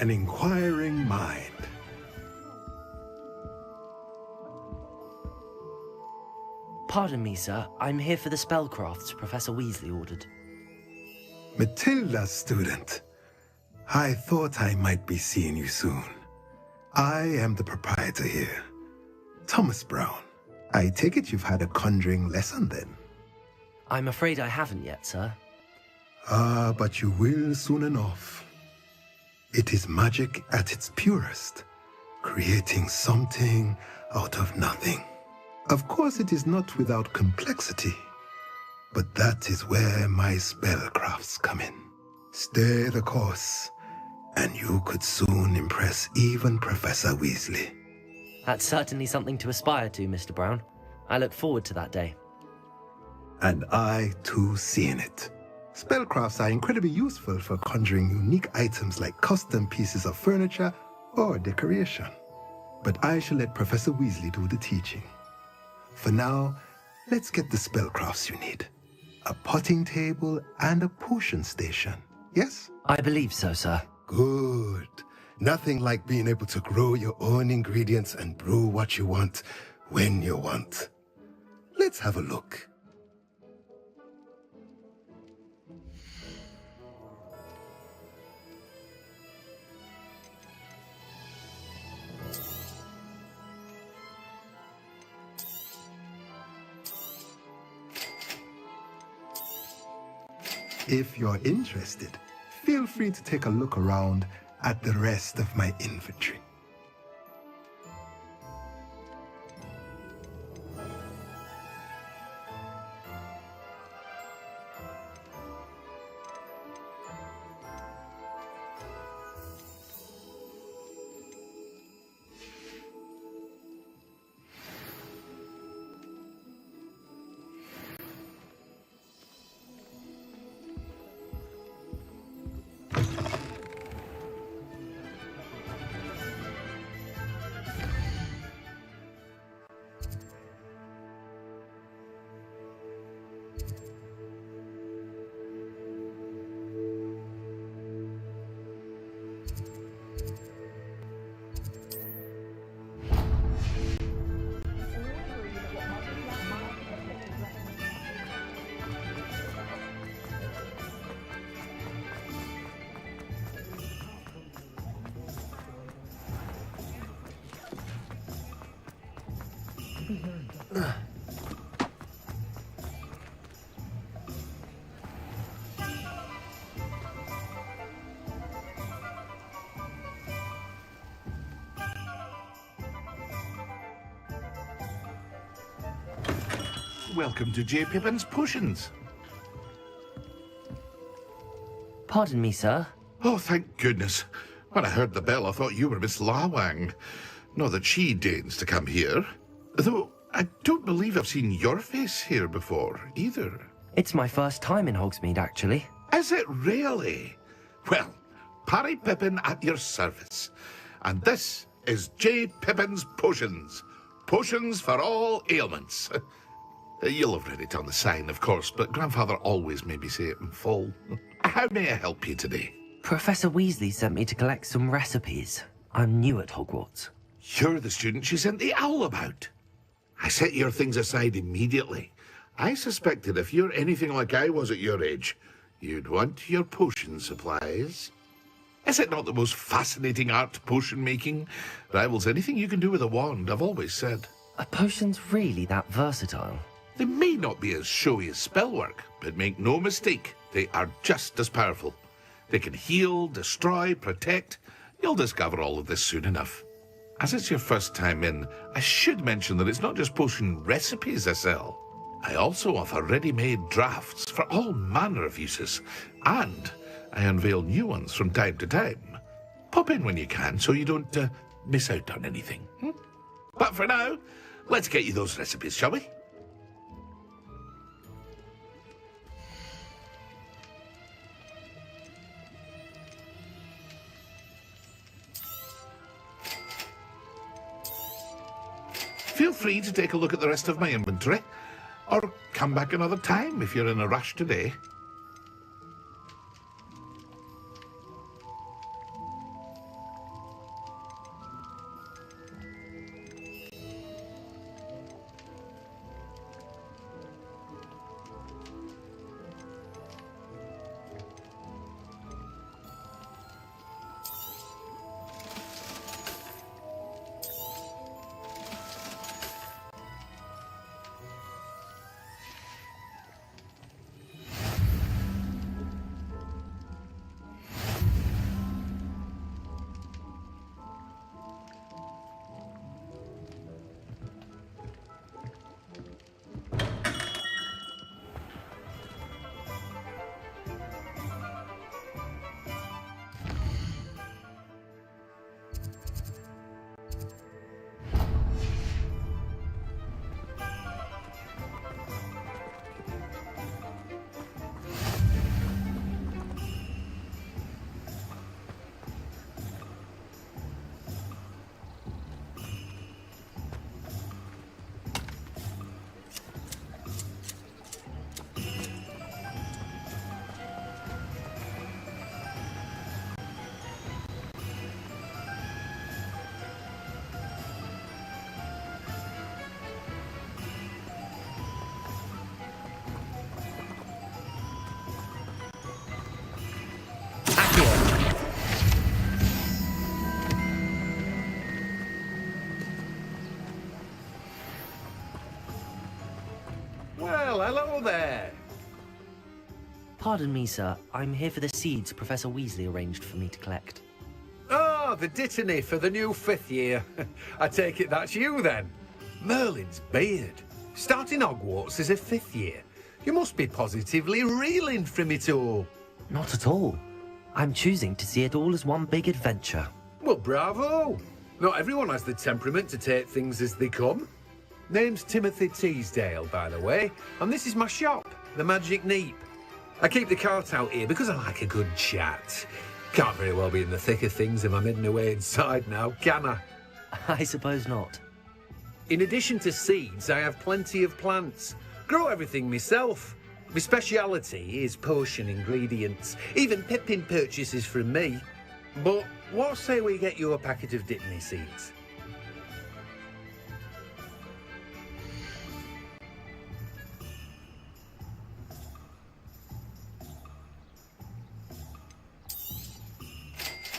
an inquiring mind. Pardon me, sir. I'm here for the spellcrafts Professor Weasley ordered. Matilda, student. I thought I might be seeing you soon. I am the proprietor here, Thomas Brown. I take it you've had a conjuring lesson then? I'm afraid I haven't yet, sir. Ah, but you will soon enough. It is magic at its purest, creating something out of nothing. Of course, it is not without complexity, but that is where my spellcrafts come in. Stay the course, and you could soon impress even Professor Weasley. That's certainly something to aspire to, Mr. Brown. I look forward to that day. And I, too, seeing it. Spellcrafts are incredibly useful for conjuring unique items like custom pieces of furniture or decoration. But I shall let Professor Weasley do the teaching. For now, let's get the spellcrafts you need. A potting table and a potion station, yes? I believe so, sir. Good. Nothing like being able to grow your own ingredients and brew what you want when you want. Let's have a look. If you're interested, feel free to take a look around at the rest of my inventory. Welcome to J. Pippin's Potions. Pardon me, sir. Oh, thank goodness. When I heard the bell, I thought you were Miss Lawang. Not that she deigns to come here. Though, I don't believe I've seen your face here before, either. It's my first time in Hogsmeade, actually. Is it really? Well, Parry Pippin at your service. And this is J. Pippin's Potions. Potions for all ailments. You'll have read it on the sign, of course, but Grandfather always made me say it in full. How may I help you today? Professor Weasley sent me to collect some recipes. I'm new at Hogwarts. You're the student she sent the owl about. I set your things aside immediately. I suspected if you're anything like I was at your age, you'd want your potion supplies. Is it not the most fascinating art, potion making? Rivals anything you can do with a wand, I've always said. Are potions really that versatile? They may not be as showy as spellwork, but make no mistake, they are just as powerful. They can heal, destroy, protect. You'll discover all of this soon enough. As it's your first time in, I should mention that it's not just potion recipes I sell. I also offer ready-made drafts for all manner of uses, and I unveil new ones from time to time. Pop in when you can so you don't miss out on anything. But for now, let's get you those recipes, shall we? Feel free to take a look at the rest of my inventory, or come back another time if you're in a rush today. Well, hello there. Pardon me, sir. I'm here for the seeds Professor Weasley arranged for me to collect. Oh, the dittany for the new 5th year. I take it that's you, then. Merlin's beard. Starting Hogwarts as a 5th year. You must be positively reeling from it all. Not at all. I'm choosing to see it all as one big adventure. Well, bravo. Not everyone has the temperament to take things as they come. Name's Timothy Teasdale, by the way, and this is my shop, the Magic Neep. I keep the cart out here because I like a good chat. Can't very well be in the thick of things if I'm hidden away inside now, can I? I suppose not. In addition to seeds, I have plenty of plants. Grow everything myself. My speciality is potion ingredients. Even Pippin purchases from me. But what say we get you a packet of Dittany seeds?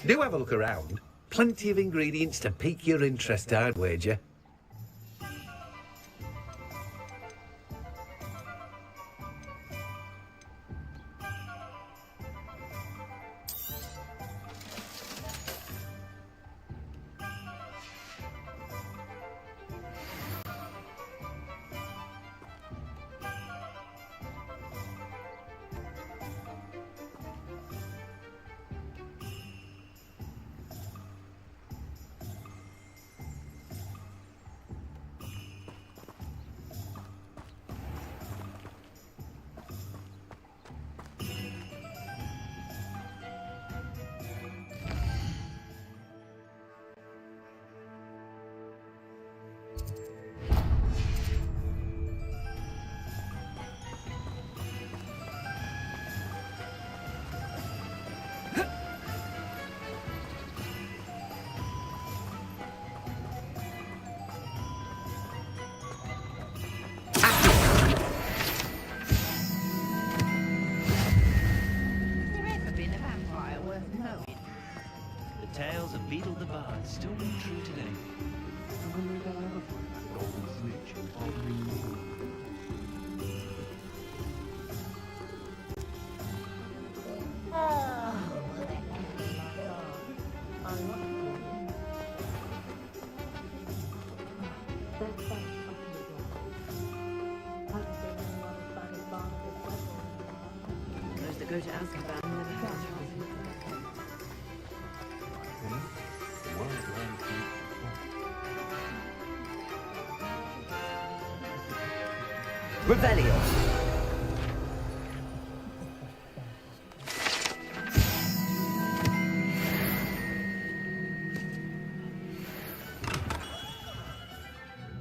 Do have a look around. Plenty of ingredients to pique your interest, I'd wager. Tales of Beetle the Bard still ring true today. Those that go to Azkaban never have. Revelio.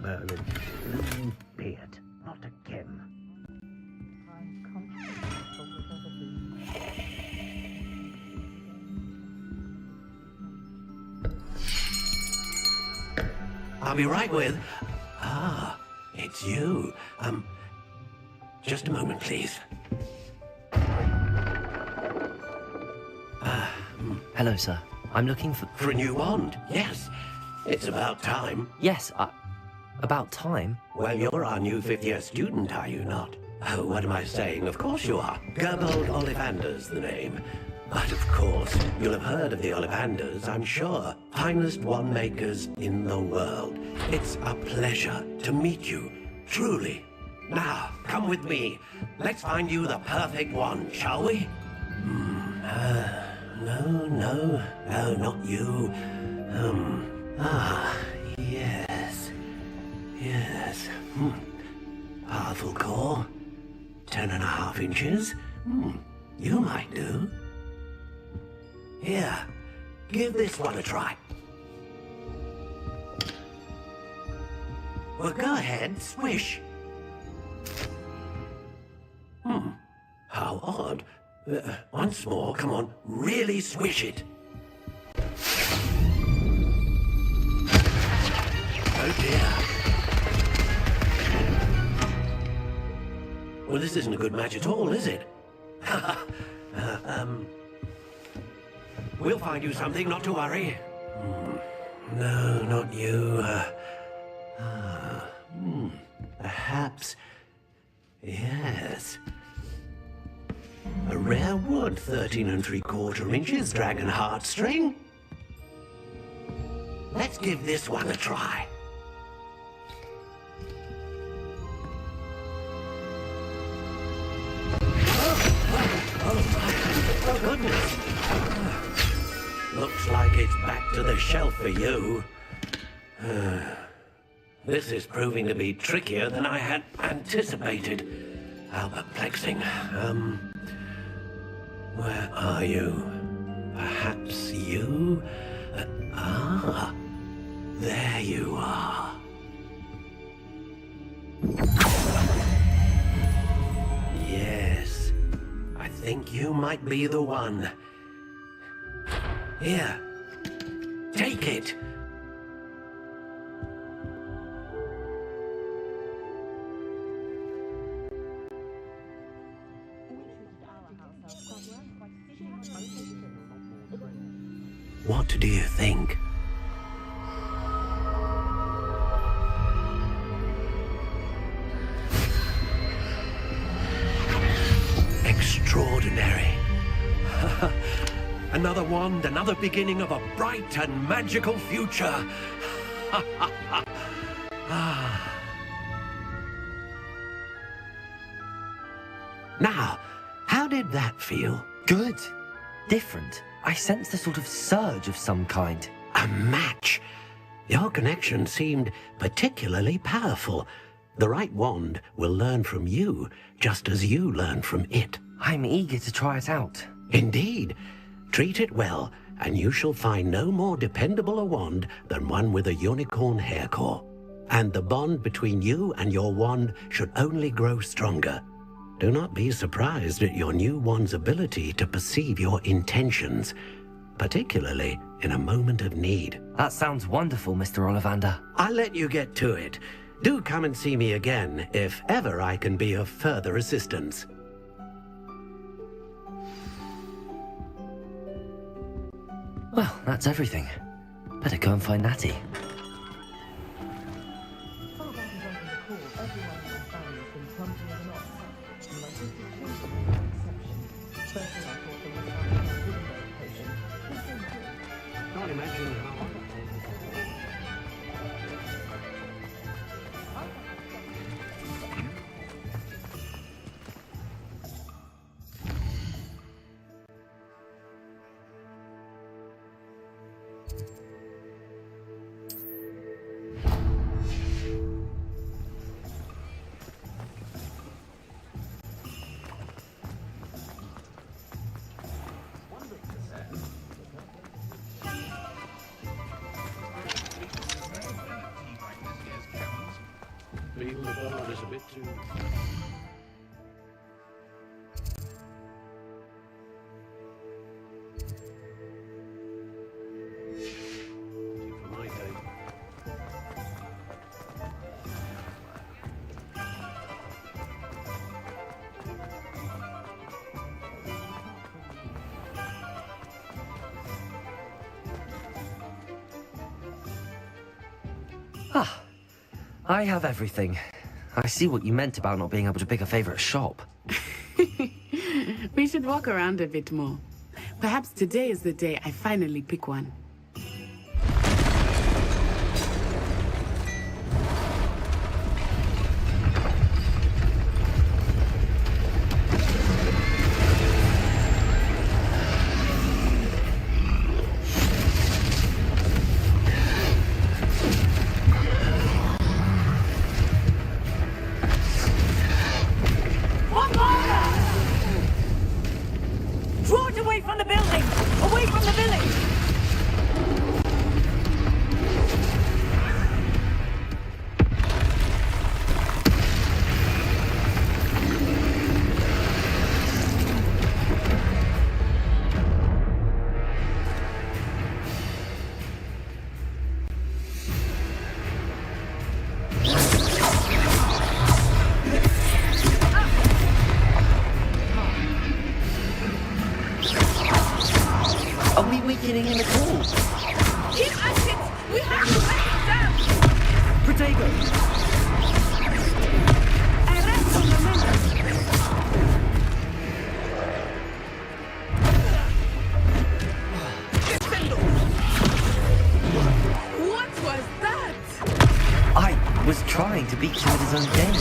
Merlin, beard, not again. I'll be right with... it's you. Just a moment, please. Hello, sir. I'm looking for... For a new wand, yes. It's about time. Yes, about time? Well, you're our new 5th year student, are you not? Oh, what am I saying? Of course you are. Gerbold Ollivander's the name. But of course, you'll have heard of the Ollivanders, I'm sure. Finest wand makers in the world. It's a pleasure to meet you, truly. Now, come with me. Let's find you the perfect wand, shall we? No, not you. Yes. Powerful core. 10.5 inches. You might do. Here, give this one a try. Well, go ahead, swish. How odd. Once more, come on, really swish it. Oh dear. Well, this isn't a good match at all, is it? We'll find you something, not to worry. No, not you. Perhaps Yes. A rare wood, 13 3/4 inches, dragon heartstring. Let's give this one a try. Oh, goodness. Looks like it's back to the shelf for you. This is proving to be trickier than I had anticipated. How perplexing. Where are you? Perhaps you? There you are. Yes, I think you might be the one. Here, take it. What do you think? Extraordinary. Another wand, another beginning of a bright and magical future. Now, how did that feel? Good. Different. I sensed a sort of surge of some kind. A match. Your connection seemed particularly powerful. The right wand will learn from you, just as you learn from it. I'm eager to try it out. Indeed. Treat it well, and you shall find no more dependable a wand than one with a unicorn hair core. And the bond between you and your wand should only grow stronger. Do not be surprised at your new wand's ability to perceive your intentions, particularly in a moment of need. That sounds wonderful, Mr. Ollivander. I'll let you get to it. Do come and see me again if ever I can be of further assistance. Well, that's everything. Better go and find Natty. Can't imagine how... Feel the board is a bit too... For my day. I have everything. I see what you meant about not being able to pick a favorite shop. We should walk around a bit more. Perhaps today is the day I finally pick one. Draw it away from the building! Away from the village! trying to beat you at his own game.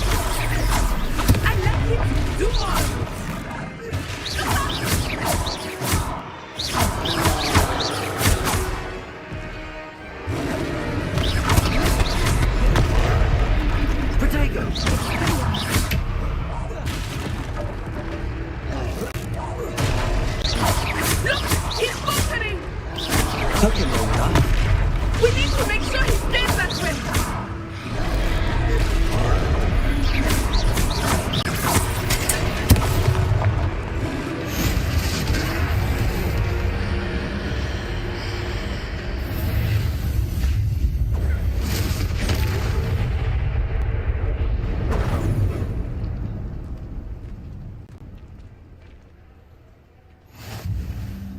I like it! Do more! Took him long enough. We need to make sure he stays that way!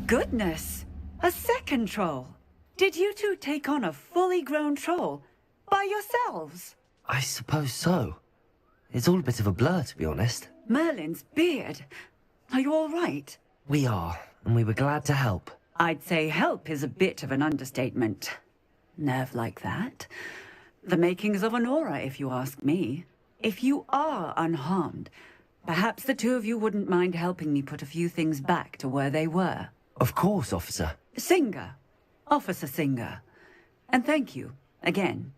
Goodness! A second troll! Did you two take on a fully grown troll by yourselves? I suppose so. It's all a bit of a blur, to be honest. Merlin's beard. Are you all right? We are, and we were glad to help. I'd say help is a bit of an understatement. Nerve like that. The makings of an aura, if you ask me. If you are unharmed, perhaps the two of you wouldn't mind helping me put a few things back to where they were. Of course, officer. Singer. Officer Singer. And thank you, again.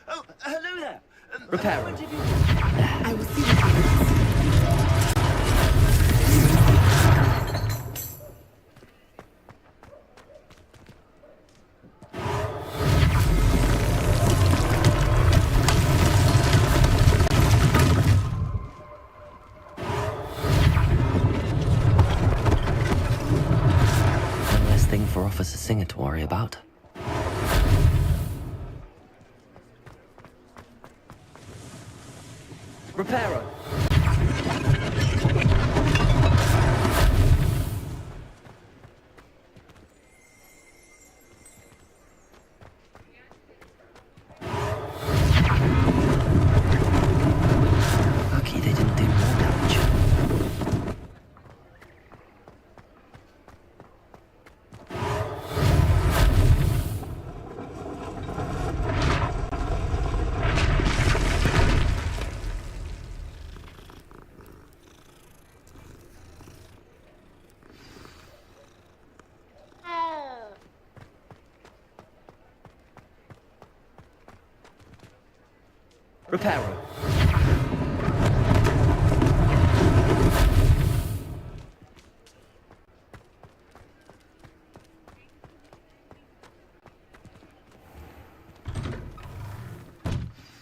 Oh, hello there. Reparo. I will see you. One less thing for Officer Singer to worry about. Reparo. Lucky they didn't do more damage. Reparo.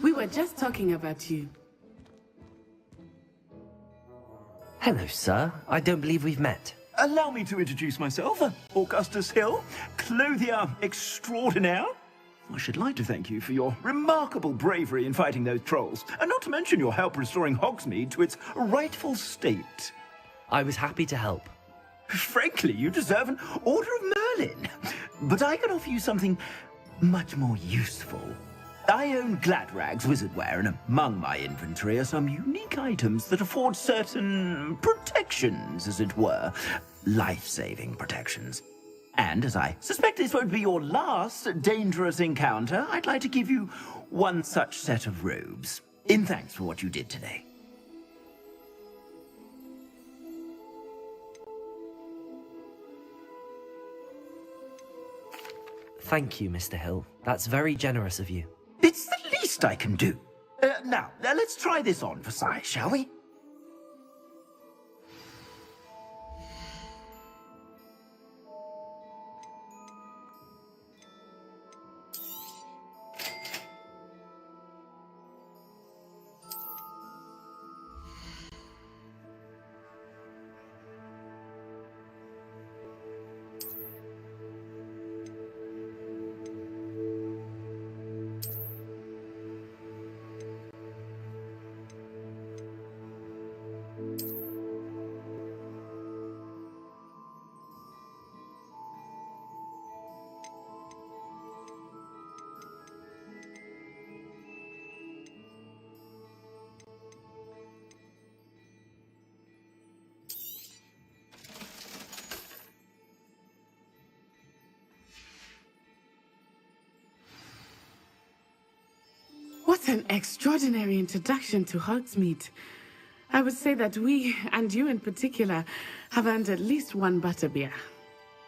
We were just talking about you. Hello, sir. I don't believe we've met. Allow me to introduce myself, Augustus Hill, clothier extraordinaire. I should like to thank you for your remarkable bravery in fighting those trolls, and not to mention your help restoring Hogsmeade to its rightful state. I was happy to help. Frankly, you deserve an Order of Merlin. But I can offer you something much more useful. I own Gladrag's wizardware, and among my inventory are some unique items that afford certain protections, as it were. Life-saving protections. And as I suspect this won't be your last dangerous encounter, I'd like to give you one such set of robes, in thanks for what you did today. Thank you, Mr. Hill. That's very generous of you. It's the least I can do. Now, let's try this on for size, shall we? an extraordinary introduction to Hogsmeade. I would say that we, and you in particular, have earned at least one butterbeer.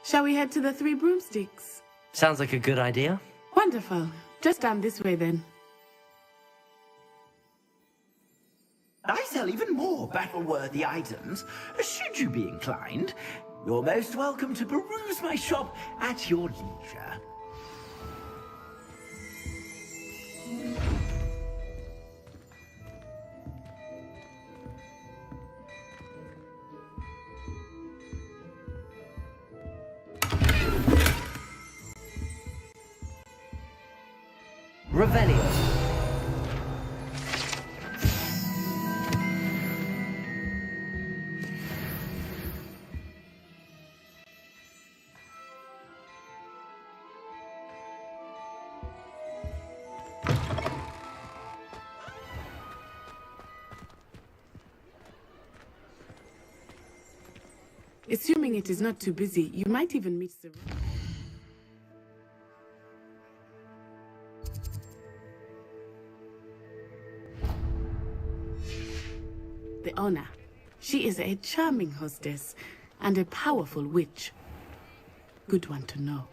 Shall we head to the Three Broomsticks? Sounds like a good idea. Wonderful. Just down this way then. I sell even more battle-worthy items. Should you be inclined, you're most welcome to peruse my shop at your leisure. Revelio. Assuming it is not too busy, you might even meet the... The owner. She is a charming hostess and a powerful witch. Good one to know.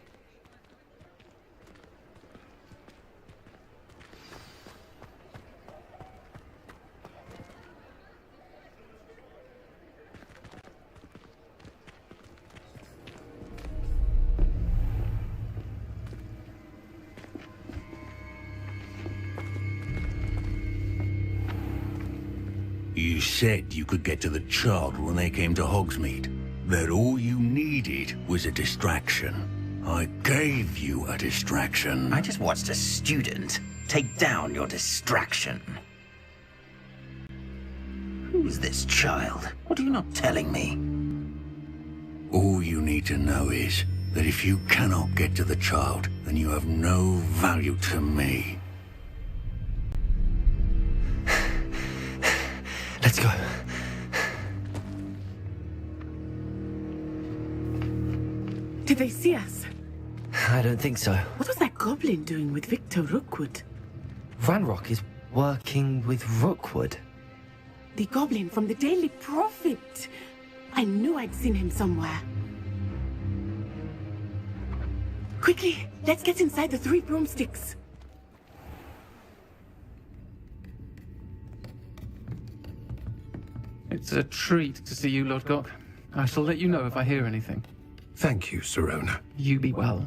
You said you could get to the child when they came to Hogsmeade. That all you needed was a distraction. I gave you a distraction. I just watched a student take down your distraction. Who's this child? What are you not telling me? All you need to know is that if you cannot get to the child, then you have no value to me. Let's go. Did they see us? I don't think so. What was that goblin doing with Victor Rookwood? Ranrock is working with Rookwood. The goblin from the Daily Prophet. I knew I'd seen him somewhere. Quickly, let's get inside the Three Broomsticks. It's a treat to see you, Lodgok. I shall let you know if I hear anything. Thank you, Sirona. You be well.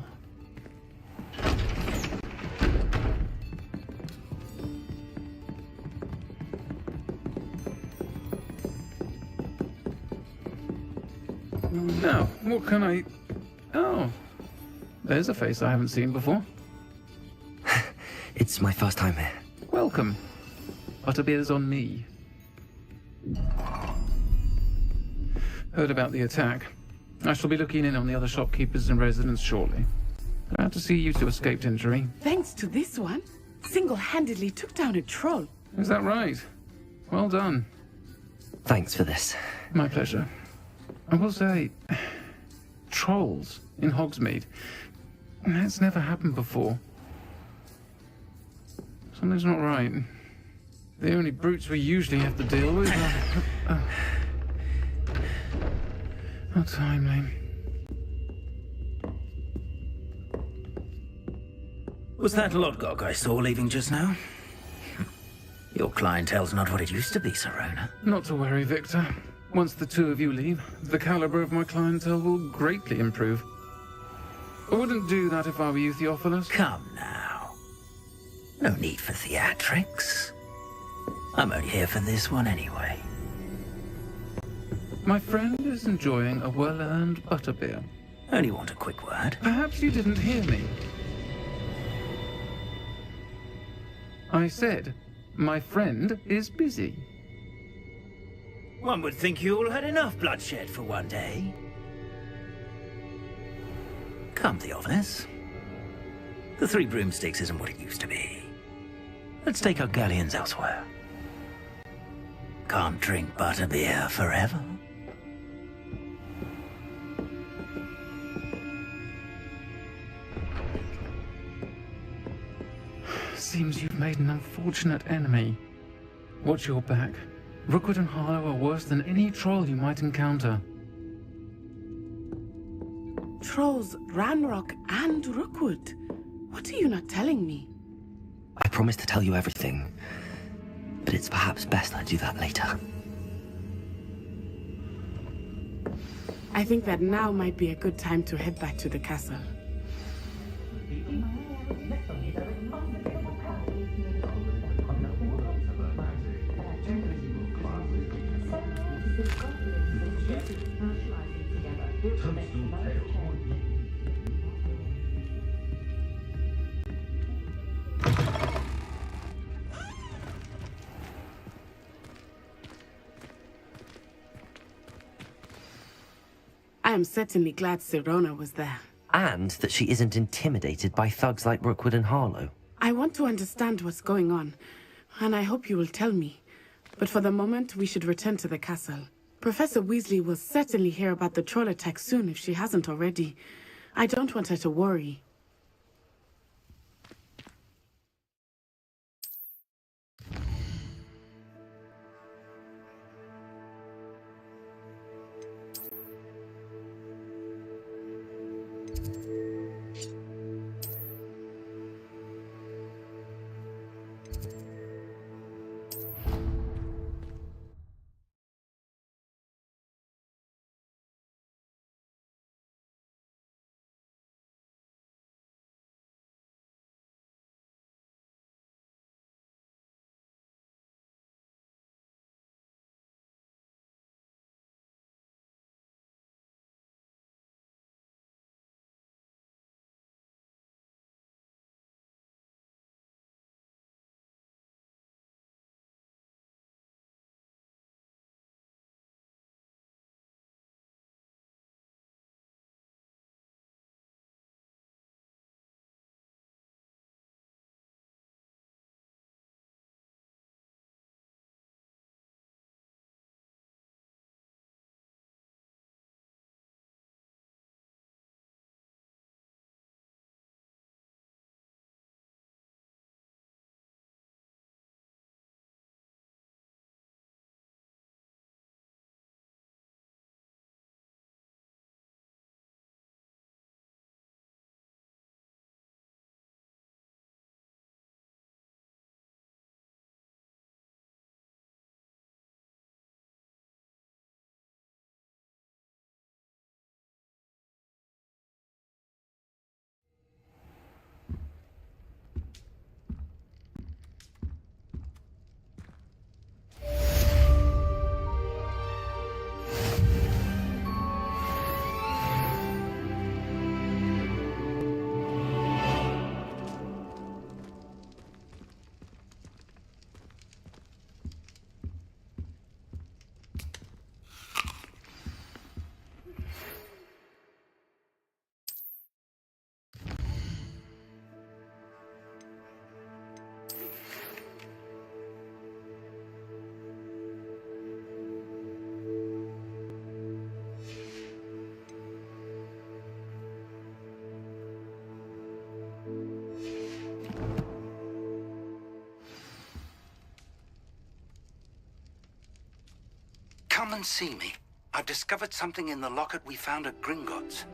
Now, what can I... Oh, there's a face I haven't seen before. It's my first time here. Welcome. Butterbeer's on me. Heard about the attack. I shall be looking in on the other shopkeepers and residents shortly. Glad to see you two escaped injury. Thanks to this one, single-handedly took down a troll. Is that right? Well done. Thanks for this. My pleasure. I will say, trolls in Hogsmeade. That's never happened before. Something's not right. The only brutes we usually have to deal with are... How timely. Was that Lodgok I saw leaving just now? Your clientele's not what it used to be, Sirona. Not to worry, Victor. Once the two of you leave, the caliber of my clientele will greatly improve. I wouldn't do that if I were you, Theophilus. Come now. No need for theatrics. I'm only here for this one anyway. My friend is enjoying a well-earned butterbeer. Only want a quick word. Perhaps you didn't hear me. I said, my friend is busy. One would think you all had enough bloodshed for one day. Come, Theophilus. The Three Broomsticks isn't what it used to be. Let's take our galleons elsewhere. Can't drink butterbeer forever. seems you've made an unfortunate enemy. Watch your back. Rookwood and Harlow are worse than any troll you might encounter. Trolls, Ranrock, and Rookwood. What are you not telling me? I promised to tell you everything, but it's perhaps best I do that later. I think that now might be a good time to head back to the castle. I am certainly glad Sirona was there. And that she isn't intimidated by thugs like Rookwood and Harlow. I want to understand what's going on, and I hope you will tell me. But for the moment, we should return to the castle. Professor Weasley will certainly hear about the troll attack soon if she hasn't already. I don't want her to worry. Come and see me. I've discovered something in the locket we found at Gringotts.